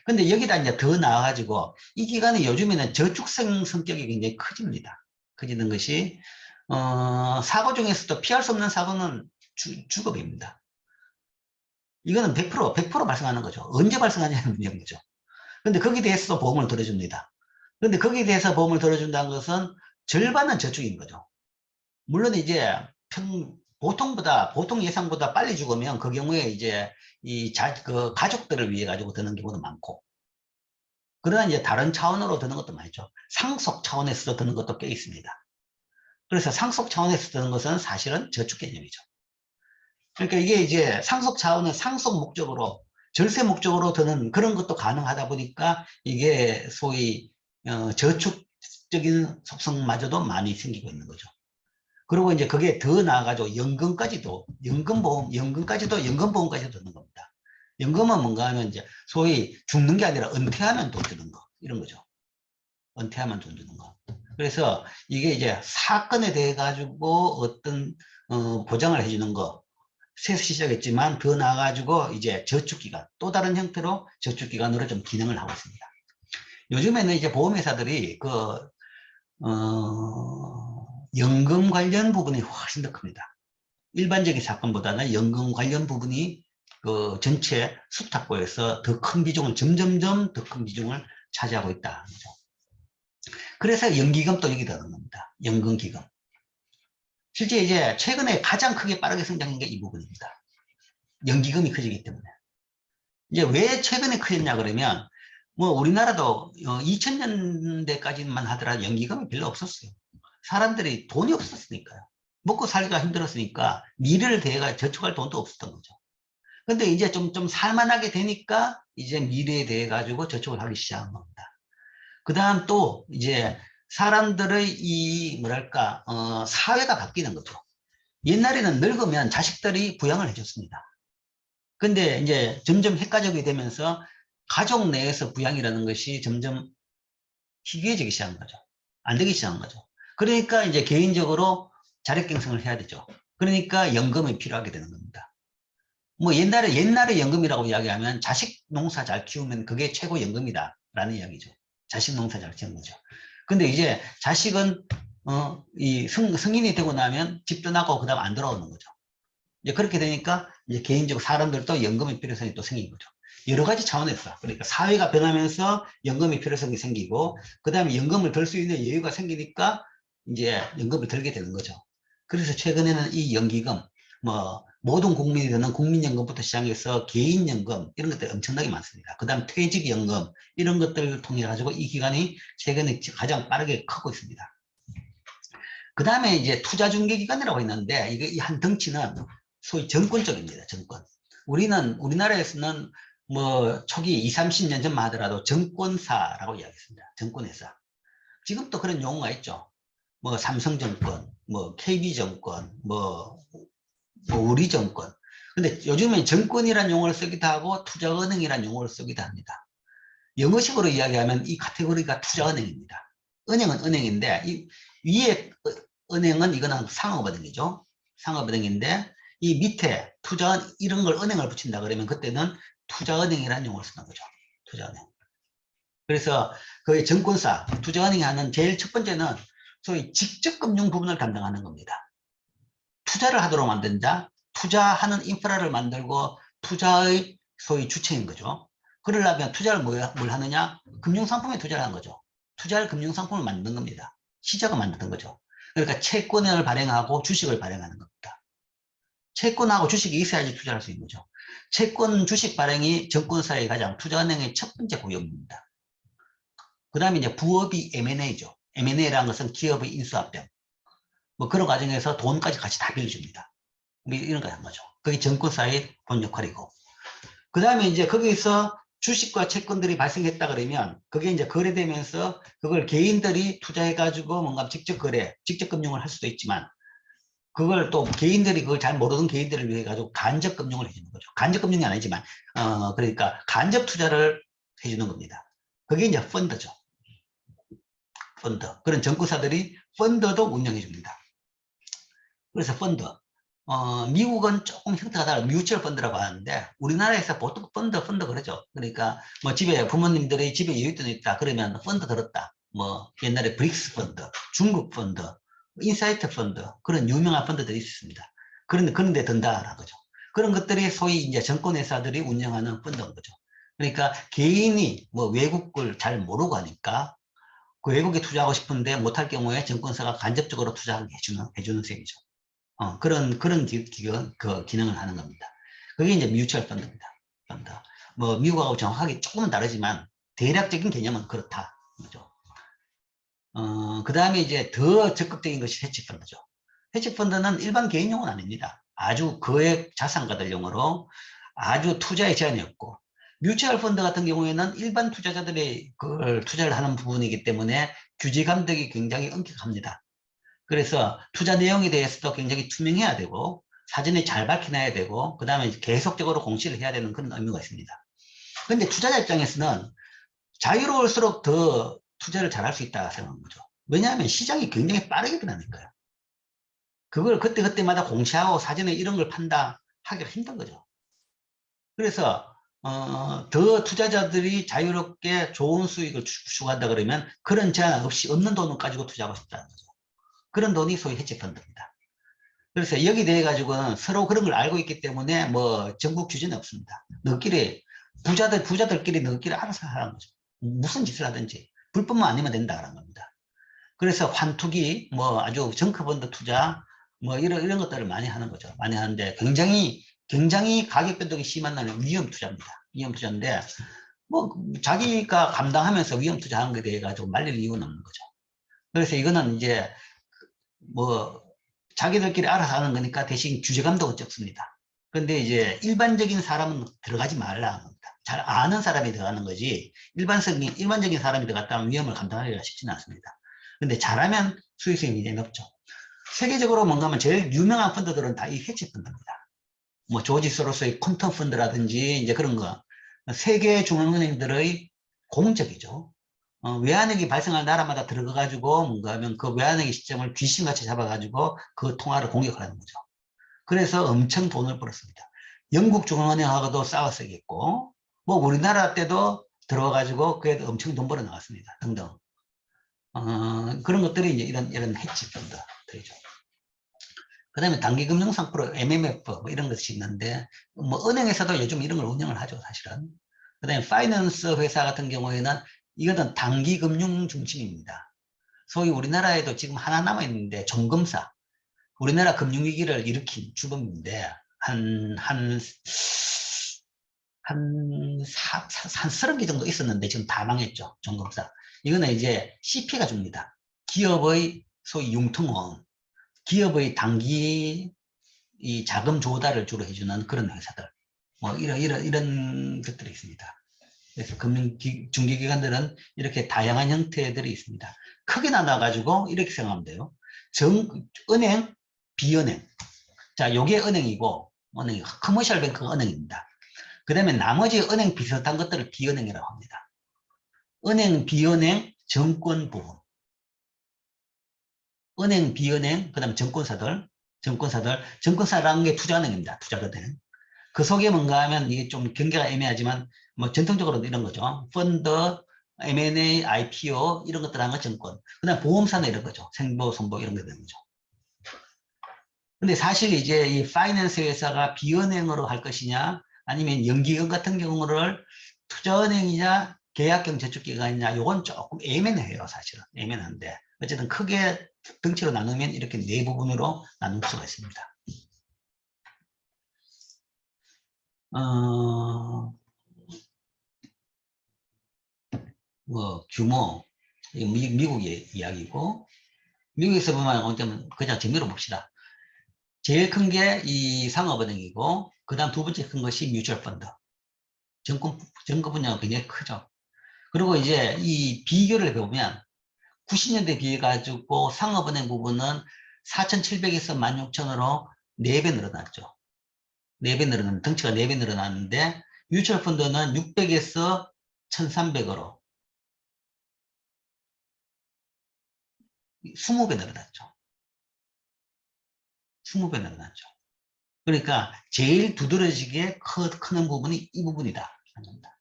근데 여기다 이제 더 나와가지고 이 기관이 요즘에는 저축성 성격이 굉장히 커집니다. 커지는 것이 사고 중에서도 피할 수 없는 사고는 주급입니다. 이거는 100% 발생하는 거죠. 언제 발생하냐는 문제인 거죠. 근데 거기에 대해서도 보험을 들어줍니다. 근데 거기에 대해서 보험을 들어준다는 것은 절반은 저축인 거죠. 물론 이제 보통 예상보다 빨리 죽으면 그 경우에 이제 그 가족들을 위해 가지고 드는 경우도 많고, 그러나 이제 다른 차원으로 드는 것도 많죠. 상속 차원에서 드는 것도 꽤 있습니다. 그래서 상속 차원에서 드는 것은 사실은 저축 개념이죠. 그러니까 이게 이제 상속 차원의 상속 목적으로 절세 목적으로 드는 그런 것도 가능하다 보니까 이게 소위 저축적인 속성마저도 많이 생기고 있는 거죠. 그리고 이제 그게 더 나아가지고 연금보험까지도 드는 겁니다. 연금은 뭔가 하면 이제 소위 죽는 게 아니라 은퇴하면 돈 주는 거, 이런 거죠. 은퇴하면 돈 주는 거. 그래서 이게 이제 사건에 대해 가지고 어떤 보장을 해주는 거, 새서 시작했지만 더 나아가지고 이제 저축기관, 또 다른 형태로 저축기관으로 좀 기능을 하고 있습니다. 요즘에는 이제 보험회사들이 연금 관련 부분이 훨씬 더 큽니다. 일반적인 사건보다는 연금 관련 부분이 그 전체 수탁고에서 더 큰 비중을, 점점점 더 큰 비중을 차지하고 있다. 그래서 연기금도 여기 들어가는 겁니다. 연금기금. 실제 이제 최근에 가장 크게 빠르게 성장한 게 이 부분입니다. 연기금이 커지기 때문에. 이제 왜 최근에 커졌냐 그러면, 뭐 우리나라도 2000년대까지만 하더라도 연기금이 별로 없었어요. 사람들이 돈이 없었으니까요. 먹고 살기가 힘들었으니까 미래를 대해 저축할 돈도 없었던 거죠. 근데 이제 좀 살만하게 되니까 이제 미래에 대해 가지고 저축을 하기 시작한 겁니다. 그 다음 또 이제 사람들의 뭐랄까 사회가 바뀌는 거죠. 옛날에는 늙으면 자식들이 부양을 해줬습니다. 근데 이제 점점 획가적이 되면서 가족 내에서 부양이라는 것이 점점 희귀해지기 시작한 거죠. 안 되기 시작한 거죠. 그러니까 이제 개인적으로 자력갱생을 해야 되죠. 그러니까 연금이 필요하게 되는 겁니다. 뭐 옛날에 연금이라고 이야기하면 자식 농사 잘 키우면 그게 최고 연금이다 라는 이야기죠. 자식 농사 잘 키우는 거죠. 근데 이제 자식은 성인이 되고 나면 집 떠나고 그다음 안 돌아오는 거죠. 이제 그렇게 되니까 이제 개인적으로 사람들도 연금의 필요성이 또 생긴 거죠. 여러 가지 차원에서, 그러니까 사회가 변하면서 연금의 필요성이 생기고, 그 다음에 연금을 들 수 있는 여유가 생기니까 이제 연금을 들게 되는 거죠. 그래서 최근에는 이 연기금, 뭐 모든 국민이 드는 국민연금부터 시작해서 개인연금 이런 것들이 엄청나게 많습니다. 그 다음 퇴직연금 이런 것들을 통해 가지고 이 기관이 최근에 가장 빠르게 크고 있습니다. 그 다음에 이제 투자중개기관이라고 있는데, 이게 한 덩치는 소위 정권 쪽입니다. 정권. 우리나라에서는 뭐 초기 20, 30년 전만 하더라도 정권사라고 이야기했습니다. 정권회사. 지금도 그런 용어가 있죠. 뭐 삼성정권, 뭐 KB정권, 뭐 우리정권. 근데 요즘엔 정권이라는 용어를 쓰기도 하고 투자은행이라는 용어를 쓰기도 합니다. 영어식으로 이야기하면 이 카테고리가 투자은행입니다. 은행은 은행인데 이 위에 은행은 이거는 상업은행이죠. 상업은행인데 이 밑에 투자은 이런 걸 은행을 붙인다 그러면 그때는 투자은행이라는 용어를 쓰는 거죠. 투자은행. 그래서 그 정권사, 투자은행이 하는 제일 첫 번째는 소위 직접금융 부분을 담당하는 겁니다. 투자를 하도록 만든다. 투자하는 인프라를 만들고 투자의 소위 주체인 거죠. 그러려면 투자를 뭘 하느냐? 금융상품에 투자를 하는 거죠. 투자를 금융상품을 만든 겁니다. 시작을 만드는 거죠. 그러니까 채권을 발행하고 주식을 발행하는 겁니다. 채권하고 주식이 있어야지 투자할 수 있는 거죠. 채권 주식 발행이 정권사의 가장 투자은행의 첫 번째 고용입니다. 그 다음에 이제 부업이 M&A죠. M&A라는 것은 기업의 인수합병. 뭐 그런 과정에서 돈까지 같이 다 빌려줍니다. 뭐 이런 거 하는 거죠. 그게 정권사의 본 역할이고. 그 다음에 이제 거기서 주식과 채권들이 발생했다 그러면 그게 이제 거래되면서 그걸 개인들이 투자해가지고 뭔가 직접 거래, 직접 금융을 할 수도 있지만 그걸 또 개인들이 그걸 잘 모르는 개인들을 위해 가지고 간접 금융을 해주는 거죠. 간접 금융이 아니지만 그러니까 간접 투자를 해주는 겁니다. 그게 이제 펀드죠. 펀드. 그런 정권사들이 펀드도 운영해 줍니다. 그래서 펀드. 미국은 조금 형태가 달라. 뮤추얼 펀드라고 하는데 우리나라에서 보통 펀드 그러죠. 그러니까 뭐 집에 부모님들이 집에 여윳돈 있다 그러면 펀드 들었다. 뭐 옛날에 브릭스 펀드, 중국 펀드, 인사이트 펀드 그런 유명한 펀드들이 있습니다. 그런데 든다라는 거죠. 그런 것들이 소위 이제 정권회사들이 운영하는 펀드인 거죠. 그러니까 개인이 뭐 외국을 잘 모르고 하니까 그 외국에 투자하고 싶은데 못할 경우에 정권사가 간접적으로 투자하게 해주는 셈이죠. 그런 기능을 하는 겁니다. 그게 이제 뮤추얼 펀드입니다. 펀드. 뭐, 미국하고 정확하게 조금은 다르지만, 대략적인 개념은 그렇다. 그죠. 그 다음에 이제 더 적극적인 것이 헤지펀드죠. 헤지펀드는 일반 개인용은 아닙니다. 아주 거액 자산가들용으로 아주 투자에 제한이 없고, 뮤추얼 펀드 같은 경우에는 일반 투자자들이 그걸 투자를 하는 부분이기 때문에 규제 감독이 굉장히 엄격합니다. 그래서 투자 내용에 대해서도 굉장히 투명해야 되고 사전에 잘 밝혀놔야 되고 그 다음에 계속적으로 공시를 해야 되는 그런 의미가 있습니다. 그런데 투자자 입장에서는 자유로울수록 더 투자를 잘할 수 있다 생각하는 거죠. 왜냐하면 시장이 굉장히 빠르게 변하니까요. 그걸 그때그때마다 공시하고 사전에 이런 걸 판다 하기가 힘든 거죠. 그래서 더 투자자들이 자유롭게 좋은 수익을 추구한다 그러면 그런 제한 없이 없는 돈을 가지고 투자하고 싶다는 거죠. 그런 돈이 소위 헤지펀드입니다. 그래서 여기 대해 가지고는 서로 그런 걸 알고 있기 때문에 뭐 정부 규제는 없습니다. 너끼리 부자들끼리 너끼리 알아서 하라는 거죠. 무슨 짓을 하든지 불법만 아니면 된다라는 겁니다. 그래서 환투기 뭐 아주 정크펀드 투자 뭐 이런 것들을 많이 하는 거죠. 많이 하는데 굉장히 가격 변동이 심한 나는 위험 투자입니다. 위험 투자인데 뭐 자기가 감당하면서 위험 투자하는 것에 대해 가지고 말릴 이유는 없는 거죠. 그래서 이거는 이제 뭐 자기들끼리 알아서 하는 거니까 대신 규제 감독은 적습니다. 그런데 이제 일반적인 사람은 들어가지 말라는 겁니다. 잘 아는 사람이 들어가는 거지 일반적인 사람이 들어갔다면 위험을 감당하기가 쉽지는 않습니다. 근데 잘하면 수익성이 굉장히 높죠. 세계적으로 뭔가 하면 제일 유명한 펀드들은 다 이 헤지 펀드입니다. 뭐 조지 소로스의 퀀텀 펀드라든지 이제 그런 거 세계 중앙은행들의 공적이죠. 외환위기 발생할 나라마다 들어가가지고 뭔가 하면 그 외환위기 시점을 귀신같이 잡아가지고 그 통화를 공격하는 거죠. 그래서 엄청 돈을 벌었습니다. 영국 중앙은행하고도 싸웠었겠고, 뭐 우리나라 때도 들어가가지고 그래도 엄청 돈 벌어 나갔습니다. 등등. 그런 것들이 이제 이런 헤지 펀드들이죠. 그 다음에 단기금융상품 MMF 뭐 이런 것이 있는데, 뭐 은행에서도 요즘 이런 걸 운영을 하죠, 사실은. 그 다음에 파이낸스 회사 같은 경우에는 이거는 단기금융 중심입니다. 소위 우리나라에도 지금 하나 남아있는데 정금사, 우리나라 금융위기를 일으킨 주범인데 한 30개 정도 있었는데 지금 다 망했죠. 정금사. 이거는 이제 CP가 줍니다. 기업의 소위 융통원, 기업의 단기 이 자금 조달을 주로 해주는 그런 회사들. 뭐 이런 것들이 있습니다. 그래서 중개기관들은 이렇게 다양한 형태들이 있습니다. 크게 나눠가지고 이렇게 생각하면 돼요. 은행, 비은행. 자, 요게 은행이고, 커머셜 뱅크가 은행입니다. 그 다음에 나머지 은행 비슷한 것들을 비은행이라고 합니다. 은행, 비은행, 정권 부분. 은행, 비은행, 그 다음에 정권사라는 게 투자은행입니다. 투자거든. 그 속에 뭔가 하면 이게 좀 경계가 애매하지만 뭐 전통적으로 이런 거죠. 펀드, M&A, IPO 이런 것들 하는 거 정권. 그다음 보험사는 이런 거죠. 생보, 손보 이런 게 되는 거죠. 근데 사실 이제 이 파이낸스 회사가 비은행으로 할 것이냐 아니면 연기금 같은 경우를 투자은행이냐 계약형 저축기관이냐 요건 조금 애매해요. 사실은 애매한데 어쨌든 크게 덩치로 나누면 이렇게 네 부분으로 나눌 수가 있습니다. 어, 뭐 규모, 미국의 이야기고, 미국에서 보면 어쩌면 그냥 재미로 봅시다. 제일 큰 게 이 상업은행이고, 그 다음 두 번째 큰 것이 뮤추얼 펀드. 증권 분야가 굉장히 크죠. 그리고 이제 이 비교를 해보면 90년대 비해 가지고 상업은행 부분은 4,700에서 16,000으로 4배 늘어났죠. 4배 늘어난, 덩치가 4배 늘어났는데, 뮤추얼 펀드는 600에서 1,300으로 20배 늘어났죠. 20배 늘어났죠. 그러니까 제일 두드러지게 크는 부분이 이 부분이다.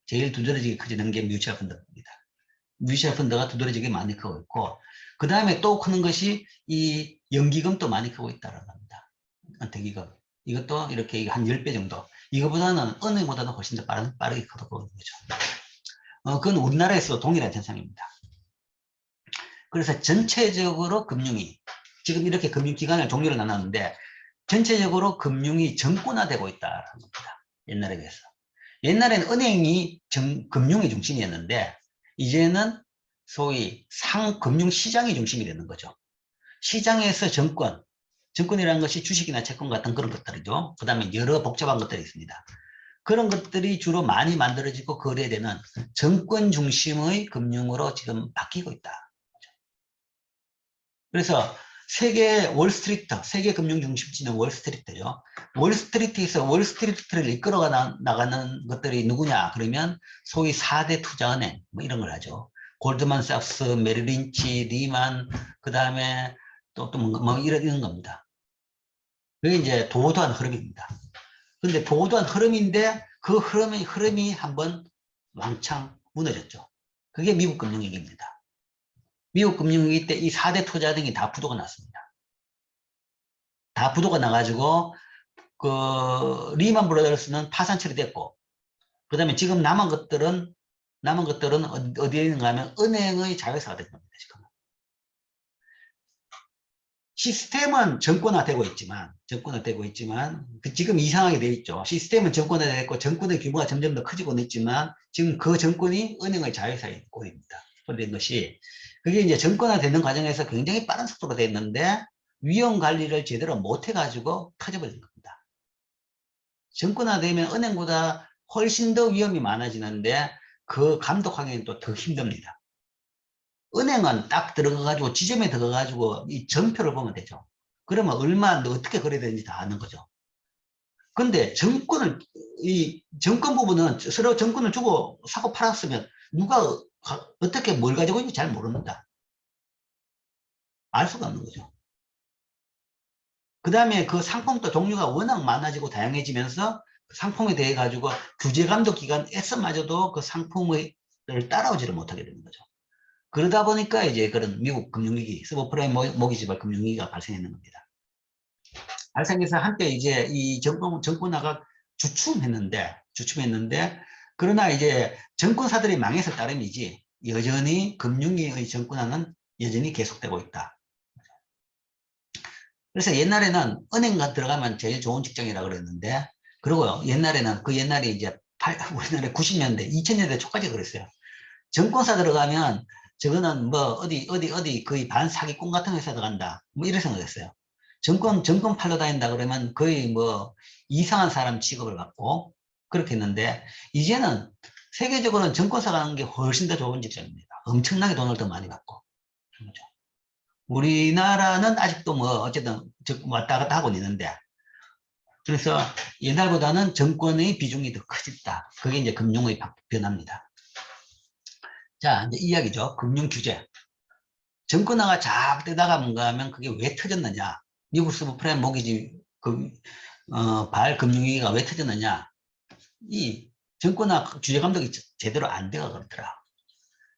제일 두드러지게 커지는 게 뮤추얼 펀드입니다. 뮤추얼 펀드가 두드러지게 많이 크고 있고, 그 다음에 또 크는 것이 이 연기금도 많이 크고 있다고 합니다. 대기금. 이것도 이렇게 한 10배 정도. 이거보다는 은행보다는 훨씬 더 빠르게 크고 있는 거죠. 그건 우리나라에서도 동일한 현상입니다. 그래서 전체적으로 금융이, 지금 이렇게 금융기관을 종류를 나눴는데, 전체적으로 금융이 정권화되고 있다는 겁니다. 옛날에 비해서. 옛날에는 은행이 금융의 중심이었는데, 이제는 소위 금융시장이 중심이 되는 거죠. 시장에서 정권이라는 것이 주식이나 채권 같은 그런 것들이죠. 그 다음에 여러 복잡한 것들이 있습니다. 그런 것들이 주로 많이 만들어지고 거래되는 정권 중심의 금융으로 지금 바뀌고 있다. 그래서 세계 월스트리트, 세계 금융 중심지는 월스트리트죠. 월스트리트에서 월스트리트를 이끌어 나가는 것들이 누구냐? 그러면 소위 4대 투자은행, 뭐 이런 걸 하죠. 골드만삭스, 메릴린치, 리만, 그 다음에 또 뭐 이런 겁니다. 그게 이제 도도한 흐름입니다. 근데 도도한 흐름인데 그 흐름이 한번 왕창 무너졌죠. 그게 미국 금융위기입니다. 미국 금융위기 때 이 4대 투자 등이 다 부도가 났습니다. 다 부도가 나가지고 그 리만 브라더스는 파산 처리됐고, 그 다음에 지금 남은 것들은 어디에 있는가 하면 은행의 자회사가 된 겁니다. 지금 시스템은 정권화되고 있지만 지금 이상하게 되어 있죠. 시스템은 정권화되고 정권의 규모가 점점 더 커지고 있지만 지금 그 정권이 은행의 자회사에 꼴입니다. 된 것이, 그게 이제 정권화되는 과정에서 굉장히 빠른 속도로 됐는데 위험 관리를 제대로 못 해가지고 터져버린 겁니다. 정권화되면 은행보다 훨씬 더 위험이 많아지는데 그 감독하기는 또 더 힘듭니다. 은행은 딱 들어가가지고 지점에 들어가가지고 이 전표를 보면 되죠. 그러면 얼마 어떻게 거래되는지 다 아는 거죠. 근데 이 정권 부분은 서로 정권을 주고 사고 팔았으면 누가 어떻게 뭘 가지고 있는지 잘 모릅니다. 알 수가 없는 거죠. 그 다음에 그 상품도 종류가 워낙 많아지고 다양해지면서 그 상품에 대해 가지고 규제 감독 기관에서마저도 그 상품을 따라오지를 못하게 되는 거죠. 그러다 보니까 이제 그런 미국 금융위기, 서브프라임 모기지발 금융위기가 발생했는 겁니다. 발생해서 한때 이제 이 정권화가 주춤했는데, 그러나 이제 정권사들이 망해서 따름이지, 여전히 금융위의 정권화는 여전히 계속되고 있다. 그래서 옛날에는 은행 들어가면 제일 좋은 직장이라고 그랬는데, 그리고 옛날에 이제 우리나라 90년대, 2000년대 초까지 그랬어요. 정권사 들어가면 저거는 뭐 어디 거의 반사기꾼 같은 회사 들어간다, 뭐 이런 생각했어요. 정권 팔러 다닌다 그러면 거의 뭐 이상한 사람 취급을 받고 그렇게 했는데, 이제는 세계적으로는 정권사 가는 게 훨씬 더 좋은 직장입니다. 엄청나게 돈을 더 많이 받고. 그렇죠. 우리나라는 아직도 뭐 어쨌든 왔다 갔다 하고 있는데, 그래서 옛날보다는 정권의 비중이 더 커졌다. 그게 이제 금융의 변화입니다. 자, 이제 이야기죠. 금융 규제. 정권화가 쫙 뜨다가 뭔가 하면 그게 왜 터졌느냐. 미국 서브프라임 모기지 금융위기가 왜 터졌느냐. 이 정권화 규제 감독이 제대로 안 돼가 그렇더라.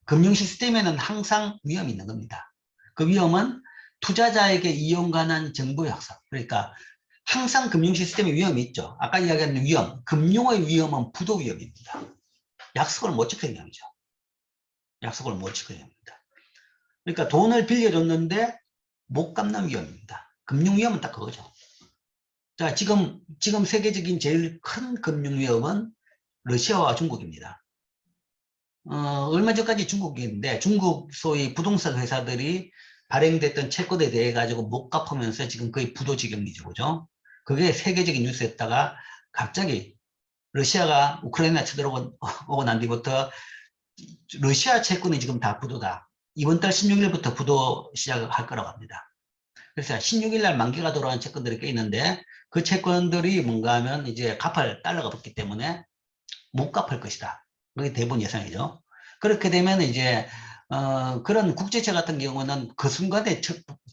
금융 시스템에는 항상 위험이 있는 겁니다. 그 위험은 투자자에게 이용 관한 정보 약속. 그러니까 항상 금융 시스템에 위험이 있죠. 아까 이야기한 위험, 금융의 위험은 부도 위험입니다. 약속을 못 지키는 위험이죠. 약속을 못 지키는 위험입니다. 그러니까 돈을 빌려줬는데 못 갚는 위험입니다. 금융 위험은 딱 그거죠. 자, 지금 세계적인 제일 큰 금융 위협은 러시아와 중국입니다. 얼마 전까지 중국인데 중국 소위 부동산 회사들이 발행됐던 채권에 대해 가지고 못 갚으면서 지금 거의 부도 지경이죠. 그죠? 그게 세계적인 뉴스였다가 갑자기 러시아가 우크라이나 쳐들어오고 난 뒤부터 러시아 채권이 지금 다 부도다. 이번 달 16일부터 부도 시작할 거라고 합니다. 그래서 16일 날 만기가 돌아온 채권들이 꽤 있는데 그 채권들이 뭔가 하면 이제 갚을 달러가 없기 때문에 못 갚을 것이다. 그게 대부분 예상이죠. 그렇게 되면 이제 그런 국제채 같은 경우는 그 순간에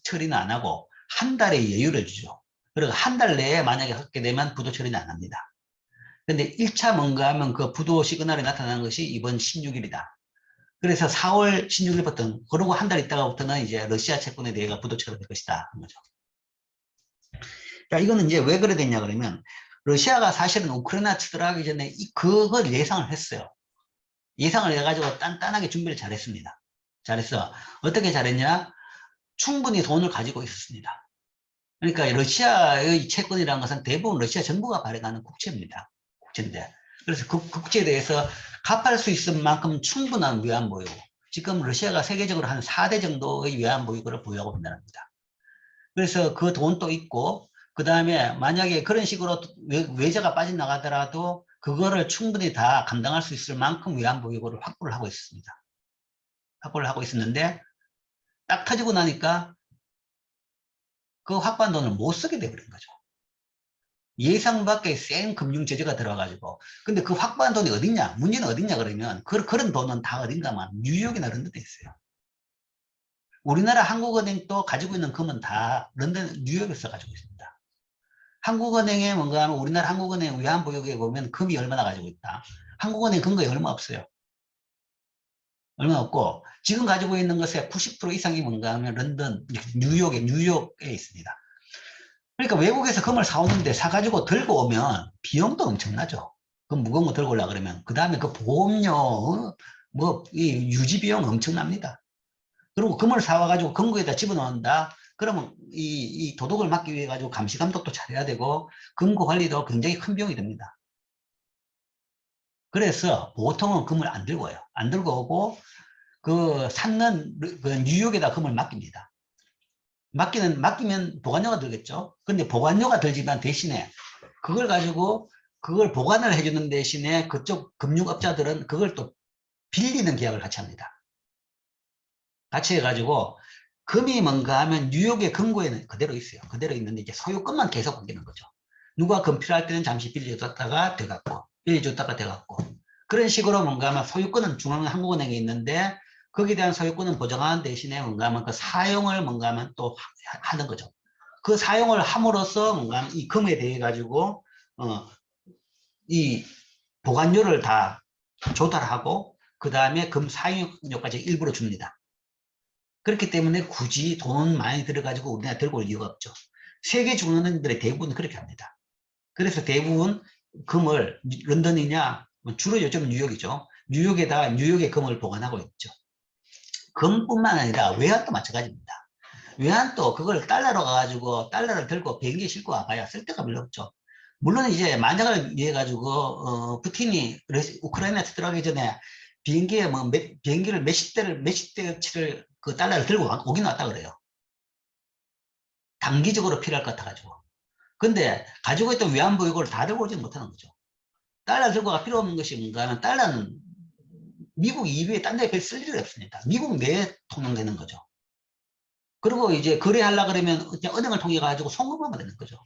처리는 안 하고 한 달의 여유를 주죠. 그리고 한 달 내에 만약에 하게 되면 부도 처리는 안 합니다. 근데 1차 뭔가 하면 그 부도 시그널이 나타나는 것이 이번 16일이다. 그래서 4월 16일부터 그러고 한 달 있다가부터는 이제 러시아 채권에 대해서 부도 처리될 것이다. 한 거죠. 자, 이거는 이제 왜 그래 됐냐 그러면 러시아가 사실은 우크라이나 들어가기 전에 그걸 예상을 했어요. 예상을 해가지고 단단하게 준비를 잘했습니다. 잘했어. 어떻게 잘했냐? 충분히 돈을 가지고 있었습니다. 그러니까 러시아의 채권이라는 것은 대부분 러시아 정부가 발행하는 국채입니다. 국채인데. 그래서 그 국채에 대해서 갚을 수 있을 만큼 충분한 외환보유. 지금 러시아가 세계적으로 한 4대 정도의 외환보유고를 보유하고 있다는 겁니다. 그래서 그 돈도 있고, 그 다음에 만약에 그런 식으로 외자가 빠져나가더라도 그거를 충분히 다 감당할 수 있을 만큼 외환보유고를 확보를 하고 있습니다. 확보를 하고 있었는데 딱 터지고 나니까 그 확보한 돈을 못 쓰게 돼버린 거죠. 예상 밖의 센 금융 제재가 들어가지고. 근데 그 확보한 돈이 어딨냐? 문제는 어딨냐 그러면 그런 돈은 다 어딘가만 뉴욕이나 이런 데도 있어요. 우리나라 한국은행도 가지고 있는 금은 다 런던, 뉴욕에서 가지고 있습니다. 한국은행에 뭔가 하면 우리나라 한국은행 외환보유고에 보면 금이 얼마나 가지고 있다. 한국은행 근거에 얼마 없어요. 얼마 없고 지금 가지고 있는 것의 90% 이상이 뭔가 하면 런던, 뉴욕에 있습니다. 그러니까 외국에서 금을 사오는데 사가지고 들고 오면 비용도 엄청나죠. 그 무거운 거 들고 오려고 그러면. 그 다음에 그 보험료, 이 유지 비용 엄청납니다. 그리고 금을 사와가지고 금고에다 집어넣는다. 그러면 이 도둑을 막기 위해 가지고 감시 감독도 잘해야 되고 금고 관리도 굉장히 큰 비용이 됩니다. 그래서 보통은 금을 안 들고 와요. 안 들고 오고 샀는 그 뉴욕에다 금을 맡깁니다. 맡기면 보관료가 들겠죠. 근데 보관료가 들지만 대신에 그걸 가지고 그걸 보관을 해주는 대신에 그쪽 금융업자들은 그걸 또 빌리는 계약을 같이 합니다. 같이 해가지고 금이 뭔가 하면 뉴욕의 금고에는 그대로 있어요. 그대로 있는데 이제 소유권만 계속 바뀌는 거죠. 누가 금 필요할 때는 잠시 빌려줬다가 돼갖고 빌려줬다가 돼갖고 그런 식으로 뭔가 하면 소유권은 중앙한국은행에 있는데 거기에 대한 소유권은 보장하는 대신에 뭔가 하면 그 사용을 뭔가 하면 또 하는 거죠. 그 사용을 함으로써 뭔가 하면 이 금에 대해 가지고 이 보관료를 다 조달하고 그 다음에 금 사용료까지 일부러 줍니다. 그렇기 때문에 굳이 돈 많이 들어가지고 우리나라 들고 올 이유가 없죠. 세계 중앙은행들의 대부분 그렇게 합니다. 그래서 대부분 금을 런던이냐 주로 요즘 뉴욕이죠. 뉴욕에 금을 보관하고 있죠. 금뿐만 아니라 외환도 마찬가지입니다. 외환도 그걸 달러로 가가지고 달러를 들고 비행기에 싣고 와봐야 쓸 데가 별로 없죠. 물론 이제 만약을 위해 가지고 푸틴이 우크라이나에 들어가기 전에 비행기에 비행기를 몇십 대를 그 달러를 들고 오긴 왔다 그래요. 단기적으로 필요할 것 같아가지고. 근데 가지고 있던 외환보유고를 다 들고 오지는 못하는 거죠. 달러 들고가 필요 없는 것이 뭔가 하면 달러는 미국 이외에 딴 데 별 쓸 일이 없습니다. 미국 내에 통용되는 거죠. 그리고 이제 거래하려고 그러면 그냥 은행을 통해 가지고 송금하면 되는 거죠.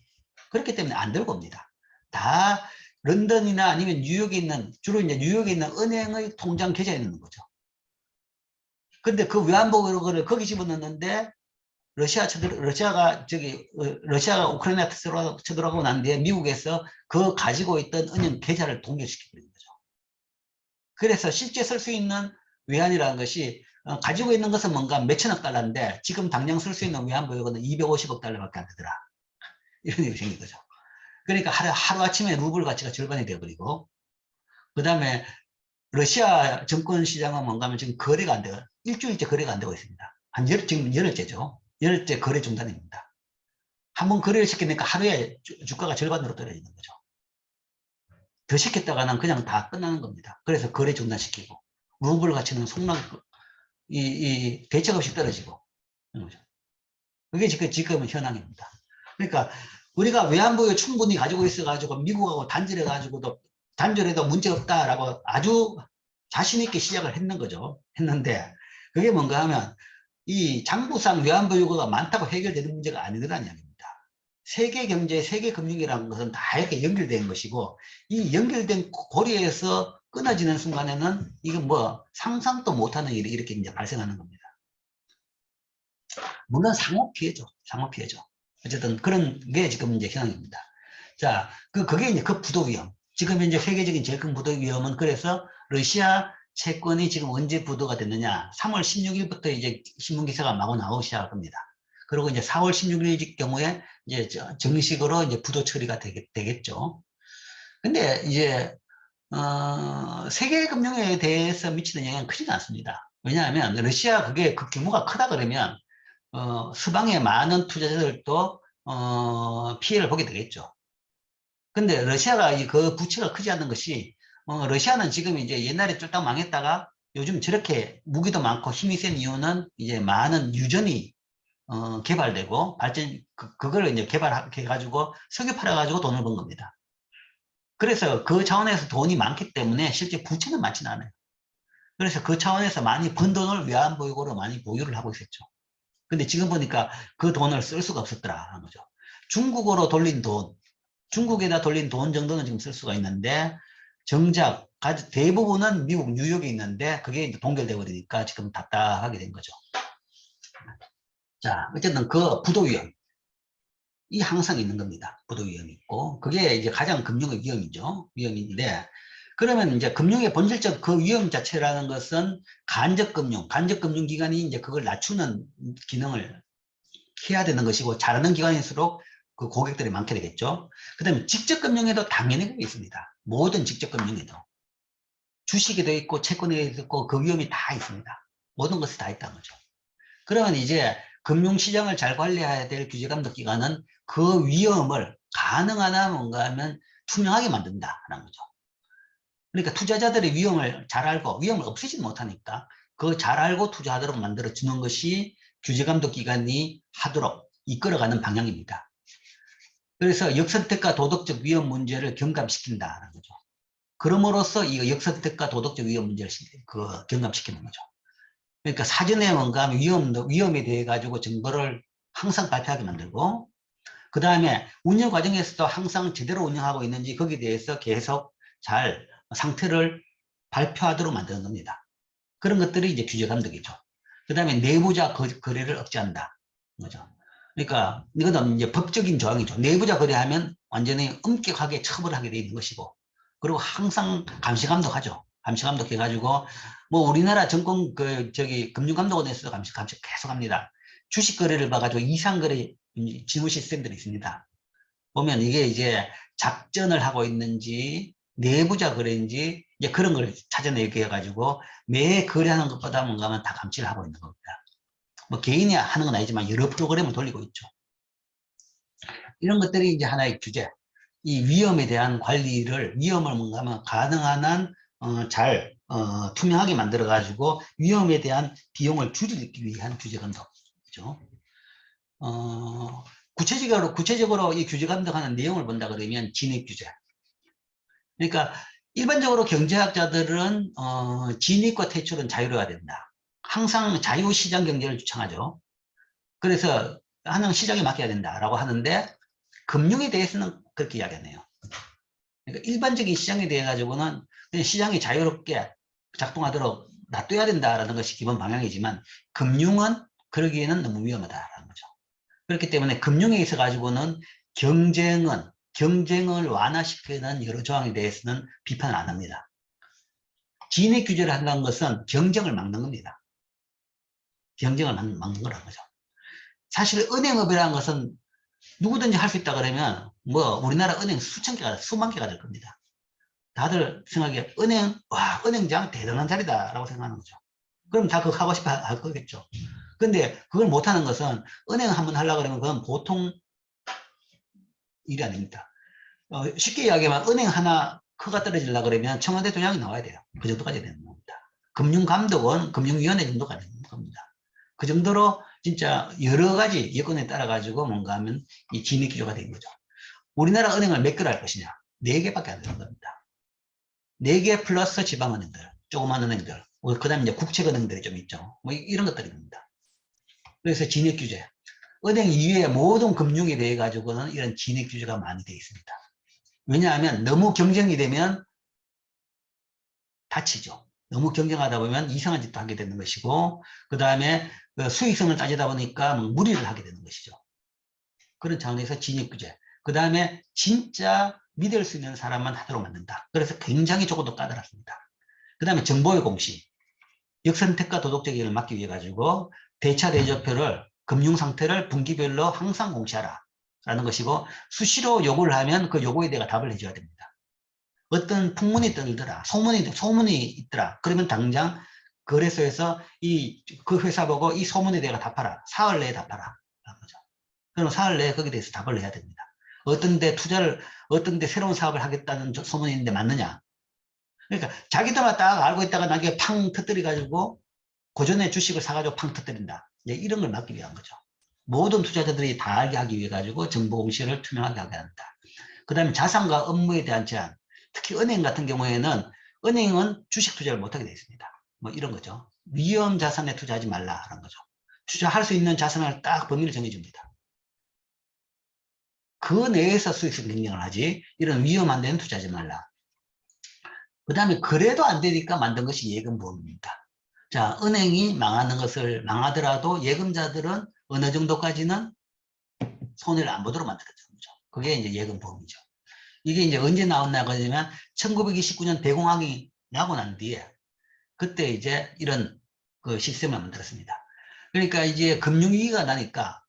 그렇기 때문에 안 들고 옵니다. 다 런던이나 아니면 뉴욕에 있는, 주로 이제 뉴욕에 있는 은행의 통장 계좌에 있는 거죠. 근데 그 외환보유고를 거기 집어넣는데 러시아가 우크라이나 쳐들어가고 난 뒤에 미국에서 그 가지고 있던 은행 계좌를 동결시켜버리는 거죠. 그래서 실제 쓸 수 있는 외환이라는 것이 가지고 있는 것은 뭔가 몇천억 달러인데 지금 당장 쓸 수 있는 외환보유고는 250억 달러밖에 안 되더라. 이런 일이 생긴 거죠. 그러니까 하루아침에 루블 가치가 절반이 되어버리고 그 다음에 러시아 정권 시장은 뭔가 하면 지금 거래가 안 돼요. 일주일째 거래가 안 되고 있습니다. 지금 열흘째죠. 열흘째 거래 중단입니다. 한번 거래를 시키니까 하루에 주가가 절반으로 떨어지는 거죠. 더 시켰다가는 그냥 다 끝나는 겁니다. 그래서 거래 중단시키고 루블 가치는 속락 이 대책 없이 떨어지고 그런 거죠. 그게 지금 현황입니다. 그러니까 우리가 외환보유 충분히 가지고 있어가지고 미국하고 단절해도 문제없다라고 아주 자신있게 시작을 했는 거죠. 했는데 그게 뭔가 하면 이 장부상 외환보유고가 많다고 해결되는 문제가 아니더라는 이야기입니다. 세계 경제, 세계 금융이라는 것은 다 이렇게 연결된 것이고 이 연결된 고리에서 끊어지는 순간에는 이건 뭐 상상도 못하는 일이 이렇게 이제 발생하는 겁니다. 물론 상호 피해죠. 상호 피해죠. 어쨌든 그런 게 지금 이제 현황입니다. 자, 그게 이제 그 부도 위험. 지금 현재 세계적인 제일 큰 부도 위험은 그래서 러시아 채권이 지금 언제 부도가 됐느냐. 3월 16일부터 이제 신문기사가 마구 나오기 시작할 겁니다. 그리고 이제 4월 16일 경우에 이제 정식으로 이제 부도 처리가 되겠죠. 근데 이제, 세계 금융에 대해서 미치는 영향은 크지는 않습니다. 왜냐하면 러시아 그게 그 규모가 크다 그러면 서방의 많은 투자자들도 피해를 보게 되겠죠. 근데 러시아가 그 부채가 크지 않는 것이 러시아는 지금 이제 옛날에 쫄딱 망했다가 요즘 저렇게 무기도 많고 힘이 센 이유는 이제 많은 유전이 개발되고 그걸 이제 개발해 가지고 석유 팔아 가지고 돈을 번 겁니다. 그래서 그 차원에서 돈이 많기 때문에 실제 부채는 많지는 않아요. 그래서 그 차원에서 많이 번 돈을 외환보유고로 많이 보유를 하고 있었죠. 근데 지금 보니까 그 돈을 쓸 수가 없었더라 하는 거죠. 중국으로 돌린 돈, 중국에다 돌린 돈 정도는 지금 쓸 수가 있는데 정작 대부분은 미국 뉴욕에 있는데 그게 이제 동결돼 버리니까 지금 답답하게 된 거죠. 자, 어쨌든 그 부도 위험 이 항상 있는 겁니다. 부도 위험이 있고 그게 이제 가장 금융의 위험이죠. 위험인데 그러면 이제 금융의 본질적 그 위험 자체라는 것은 간접금융 기관이 이제 그걸 낮추는 기능을 해야 되는 것이고 잘하는 기관일수록 그 고객들이 많게 되겠죠. 그 다음에 직접금융에도 당연히 그게 있습니다. 모든 직접금융에도 주식에도 있고 채권에도 있고 그 위험이 다 있습니다. 모든 것이 다 있다는 거죠. 그러면 이제 금융시장을 잘 관리해야 될 규제감독기관은 그 위험을 가능한 한 뭔가 하면 투명하게 만든다라는 거죠. 그러니까 투자자들의 위험을 잘 알고 위험을 없애지 못하니까 그 잘 알고 투자하도록 만들어 주는 것이 규제감독기관이 하도록 이끌어가는 방향입니다. 그래서 역선택과 도덕적 위험 문제를 경감시킨다는 거죠. 그럼으로써 이 역선택과 도덕적 위험 문제를 경감시키는 거죠. 그러니까 사전에 뭔가 위험에 대해 가지고 정보를 항상 발표하게 만들고 그 다음에 운영 과정에서도 항상 제대로 운영하고 있는지 거기에 대해서 계속 잘 상태를 발표하도록 만드는 겁니다. 그런 것들이 이제 규제 감독이죠. 그 다음에 내부자 거래를 억제한다. 거죠. 그러니까 이거는 이제 법적인 조항이죠. 내부자 거래하면 완전히 엄격하게 처벌하게 되어 있는 것이고, 그리고 항상 감시 감독하죠. 감시 감독해가지고 뭐 우리나라 금융감독원에서도 감시 계속 합니다. 주식 거래를 봐가지고 이상 거래 진후 시스템들이 있습니다. 보면 이게 이제 작전을 하고 있는지 내부자 거래인지 이제 그런 걸 찾아내게 해가지고 매 거래하는 것보다 뭔가 하면 다 감시를 하고 있는 겁니다. 뭐 개인이 하는 건 아니지만 여러 프로그램을 돌리고 있죠. 이런 것들이 이제 하나의 규제. 이 위험에 대한 관리를 위험을 뭔가 하면 가능한 한 잘 투명하게 만들어 가지고 위험에 대한 비용을 줄이기 위한 규제 감독이죠. 구체적으로 이 규제 감독하는 내용을 본다 그러면 진입 규제. 그러니까 일반적으로 경제학자들은 진입과 퇴출은 자유로워야 된다. 항상 자유시장 경제를 주창하죠. 그래서 하는 시장에 맡겨야 된다라고 하는데 금융에 대해서는 그렇게 이야기하네요. 그러니까 일반적인 시장에 대해 가지고는 그냥 시장이 자유롭게 작동하도록 놔둬야 된다라는 것이 기본 방향이지만 금융은 그러기에는 너무 위험하다라는 거죠. 그렇기 때문에 금융에 있어 가지고는 경쟁을 완화시키는 여러 조항에 대해서는 비판을 안 합니다. 진입 규제를 한다는 것은 경쟁을 막는 겁니다. 경쟁을 막는 거라는 거죠. 사실 은행업이라는 것은 누구든지 할 수 있다 그러면 뭐 우리나라 은행 수만 개가 될 겁니다. 다들 생각에 은행장 대단한 자리다 라고 생각하는 거죠. 그럼 다 그거 하고 싶어 할 거겠죠. 근데 그걸 못하는 것은 은행 한번 하려고 그러면 그건 보통 일이 아닙니다. 쉽게 이야기하면 은행 하나 커가 떨어지려고 그러면 청와대 도장이 나와야 돼요. 그 정도까지 되는 겁니다. 금융감독원, 금융위원회 정도가 되는 겁니다. 그 정도로 진짜 여러 가지 여건에 따라 가지고 뭔가 하면 이 진입 기조가 된 거죠. 우리나라 은행을 몇 개로 할 것이냐? 4개밖에 안 되는 겁니다. 4개 플러스 지방은행들, 조그만 은행들, 그 다음에 이제 국책은행들이 좀 있죠. 뭐 이런 것들입니다. 그래서 진입 규제. 은행 이외의 모든 금융에 대해 가지고는 이런 진입 규제가 많이 되어 있습니다. 왜냐하면 너무 경쟁이 되면 다치죠. 너무 경쟁하다 보면 이상한 짓도 하게 되는 것이고, 그 다음에 수익성을 따지다 보니까 무리를 하게 되는 것이죠. 그런 차원에서 진입 규제. 그 다음에 진짜 믿을 수 있는 사람만 하도록 만든다. 그래서 굉장히 조금도 까다롭습니다. 그 다음에 정보의 공시. 역선택과 도덕적인을 막기 위해 가지고 대차 대조표를 금융 상태를 분기별로 항상 공시하라 라는 것이고, 수시로 요구를 하면 그 요구에 대해 답을 해줘야 됩니다. 어떤 풍문이 떠들더라, 소문이 있더라, 그러면 당장 거래소에서 그 회사 보고 이 소문에 대해 답하라, 사흘 내에 답하라 라는 거죠. 그럼 사흘 내에 거기에 대해서 답을 해야 됩니다. 어떤 데 새로운 사업을 하겠다는 소문이 있는데 맞느냐. 그러니까 자기들만 딱 알고 있다가 나중에 팡 터뜨려 가지고 고전에 주식을 사가지고 팡 터뜨린다. 이런 걸 막기 위한 거죠. 모든 투자자들이 다 알게 하기 위해 가지고 정보 공시를 투명하게 하게 한다. 그 다음에 자산과 업무에 대한 제한. 특히 은행 같은 경우에는 은행은 주식 투자를 못하게 되어 있습니다. 뭐 이런 거죠. 위험 자산에 투자하지 말라라는 거죠. 투자할 수 있는 자산을 딱 범위를 정해줍니다. 그 내에서 수익성 경쟁을 하지 이런 위험한 데는 투자하지 말라. 그 다음에 그래도 안 되니까 만든 것이 예금보험입니다. 자, 은행이 망하더라도 예금자들은 어느 정도까지는 손해를 안 보도록 만들어준 거죠. 그게 이제 예금보험이죠. 이게 이제 언제 나왔나 그러면 1929년 대공황이 나고 난 뒤에 그때 이제 이런 그 시스템을 만들었습니다. 그러니까 이제 금융위기가 나니까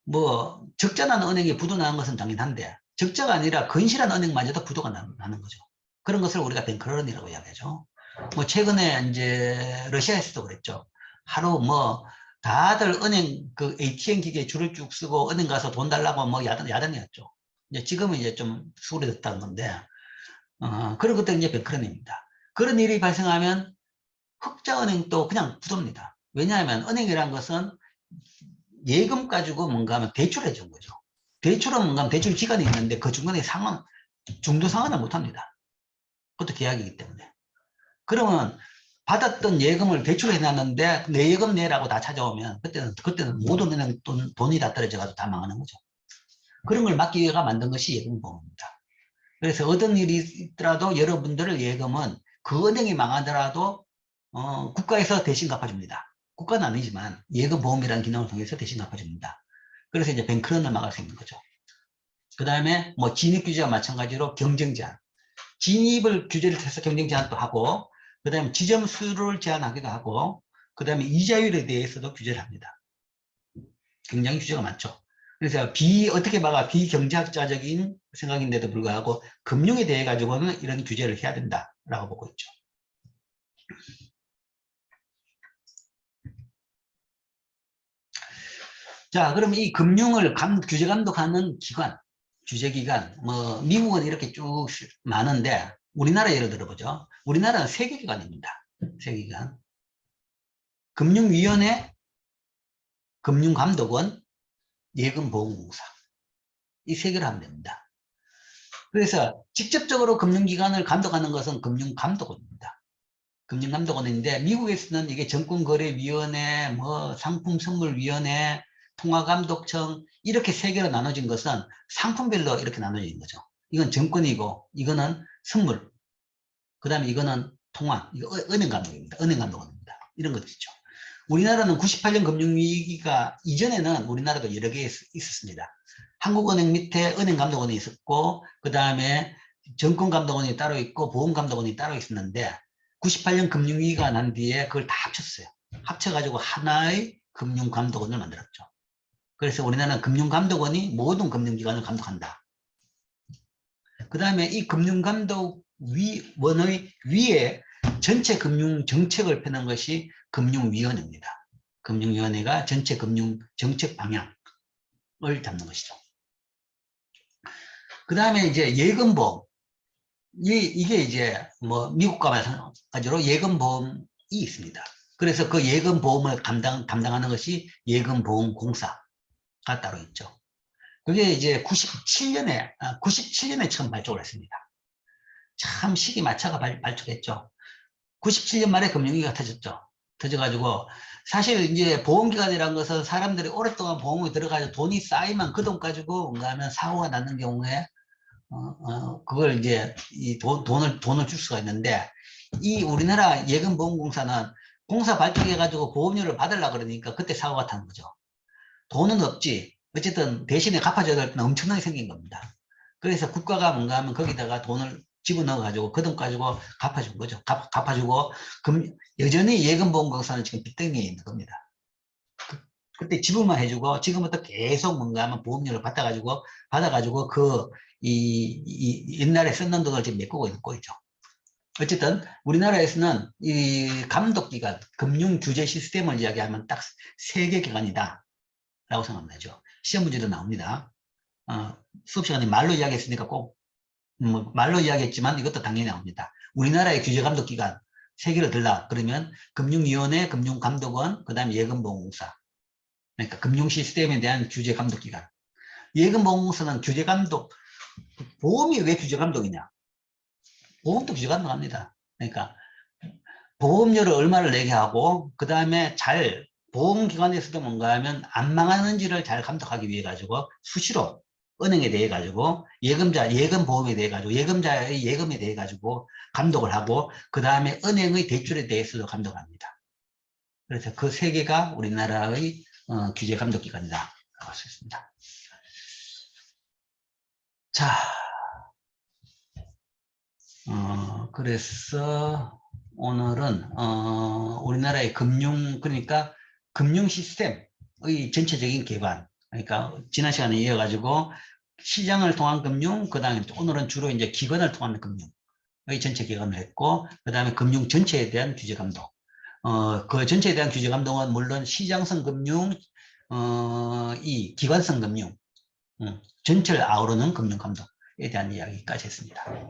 뭐 적자 난 은행이 부도 나는 것은 당연한데 적자가 아니라 건실한 은행마저도 부도가 나는 거죠. 그런 것을 우리가 뱅크런이라고 이야기하죠. 뭐 최근에 이제 러시아에서도 그랬죠. 하루 뭐 다들 은행 그 ATM 기계에 줄을 쭉 쓰고 은행 가서 돈 달라고 뭐 야단이었죠. 이제 지금은 이제 좀 수그러졌다는 건데, 그런 것들이 이제 뱅크런입니다. 그런 일이 발생하면 흑자은행도 그냥 부도입니다. 왜냐하면 은행이란 것은 예금 가지고 뭔가 하면 대출해 준 거죠. 대출은 뭔가 하면 대출 기간이 있는데 그 중간에 중도 상환을 못 합니다. 그것도 계약이기 때문에. 그러면 받았던 예금을 대출해 놨는데 내 예금 내라고 다 찾아오면 그때는 모든 은행 돈이 다 떨어져가지고 다 망하는 거죠. 그런 걸 막기 위해서 만든 것이 예금보험입니다. 그래서 어떤 일이 있더라도 여러분들의 예금은 그 은행이 망하더라도 국가에서 대신 갚아줍니다. 국가는 아니지만 예금보험이라는 기능을 통해서 대신 갚아줍니다. 그래서 이제 뱅크런을 막을 수 있는 거죠. 그 다음에 뭐 진입규제와 마찬가지로 경쟁 제한. 진입을 규제를 해서 경쟁 제한도 하고, 그 다음에 지점 수를 제한하기도 하고, 그 다음에 이자율에 대해서도 규제를 합니다. 굉장히 규제가 많죠. 그래서 어떻게 막아 비경제학자적인 생각인데도 불구하고 금융에 대해 가지고는 이런 규제를 해야 된다라고 보고 있죠. 자, 그럼 이 금융을 규제 감독하는 기관, 규제기관, 뭐 미국은 이렇게 쭉 많은데 우리나라 예를 들어보죠. 우리나라는 3개 기관입니다. 3개 기관. 금융위원회, 금융감독원, 예금보험공사. 이 3개를 하면 됩니다. 그래서 직접적으로 금융기관을 감독하는 것은 금융감독원입니다. 금융감독원인데 미국에서는 이게 정권거래위원회, 뭐 상품선물위원회, 통화감독청 이렇게 3개로 나눠진 것은 상품별로 이렇게 나눠진 거죠. 이건 정권이고 이거는 선물, 그 다음에 이거는 통화, 이거 은행감독입니다. 은행감독원입니다. 이런 것이죠. 우리나라는 98년 금융위기가 이전에는 우리나라도 여러 개 있었습니다. 한국은행 밑에 은행감독원이 있었고 그 다음에 정권감독원이 따로 있고 보험감독원이 따로 있었는데 98년 금융위기가 난 뒤에 그걸 다 합쳤어요. 합쳐가지고 하나의 금융감독원을 만들었죠. 그래서 우리나라는 금융감독원이 모든 금융기관을 감독한다. 그 다음에 이 금융감독원의 위에 전체 금융정책을 펴는 것이 금융위원회입니다. 금융위원회가 전체 금융정책 방향을 담는 것이죠. 그 다음에 이제 예금보험. 이게 이제 뭐 미국과 마찬가지로 예금보험이 있습니다. 그래서 그 예금보험을 담당하는 것이 예금보험공사가 따로 있죠. 그게 이제 97년에 처음 발족을 했습니다. 참 시기 맞춰가 발족했죠. 97년 말에 금융위기가 터졌죠. 터져가지고 사실 이제 보험기관이라는 것은 사람들이 오랫동안 보험에 들어가지고 돈이 쌓이면 그 돈 가지고 뭔가 하면 사고가 났는 경우에 그걸 이제 돈을 줄 수가 있는데, 이 우리나라 예금보험공사는 공사 발족해가지고 보험료를 받으려고 그러니까 그때 사고가 타는 거죠. 돈은 없지. 어쨌든 대신에 갚아줘야 될 돈 엄청나게 생긴 겁니다. 그래서 국가가 뭔가 하면 거기다가 돈을 집어넣어가지고 그 돈 가지고 갚아준 거죠. 갚아주고, 여전히 예금보험공사는 지금 빚덩이에 있는 겁니다. 그때 지불만 해주고, 지금부터 계속 뭔가 하면 보험료를 받아가지고 옛날에 썼는 돈을 지금 메꾸고 있고 있죠. 어쨌든 우리나라에서는 이 감독기관, 금융규제 시스템을 이야기하면 딱 3개 기관이다 라고 생각하면 되죠. 시험 문제도 나옵니다. 수업 시간에 말로 이야기했으니까 꼭 말로 이야기했지만 이것도 당연히 나옵니다. 우리나라의 규제감독기관 3개를 들라 그러면 금융위원회, 금융감독원, 그 다음에 예금보험공사. 그러니까 금융시스템에 대한 규제감독기관. 예금보험공사는 규제감독, 보험이 왜 규제감독이냐? 보험도 규제감독합니다. 그러니까 보험료를 얼마를 내게 하고, 그 다음에 보험기관에서도 뭔가 하면 안 망하는지를 잘 감독하기 위해 가지고 수시로 은행에 대해 가지고 예금보험에 대해 가지고 예금자의 예금에 대해 가지고 감독을 하고, 그 다음에 은행의 대출에 대해서도 감독합니다. 그래서 그 3개가 우리나라의 규제감독기관이다 라고 할 수 있습니다. 자, 그래서 오늘은 우리나라의 그러니까 금융 시스템의 전체적인 개관, 그러니까 지난 시간에 이어가지고 시장을 통한 금융, 그 다음에 오늘은 주로 이제 기관을 통한 금융의 전체 개관을 했고, 그 다음에 금융 전체에 대한 규제 감독. 그 전체에 대한 규제 감독은 물론 시장성 금융, 이 기관성 금융, 전체를 아우르는 금융 감독에 대한 이야기까지 했습니다.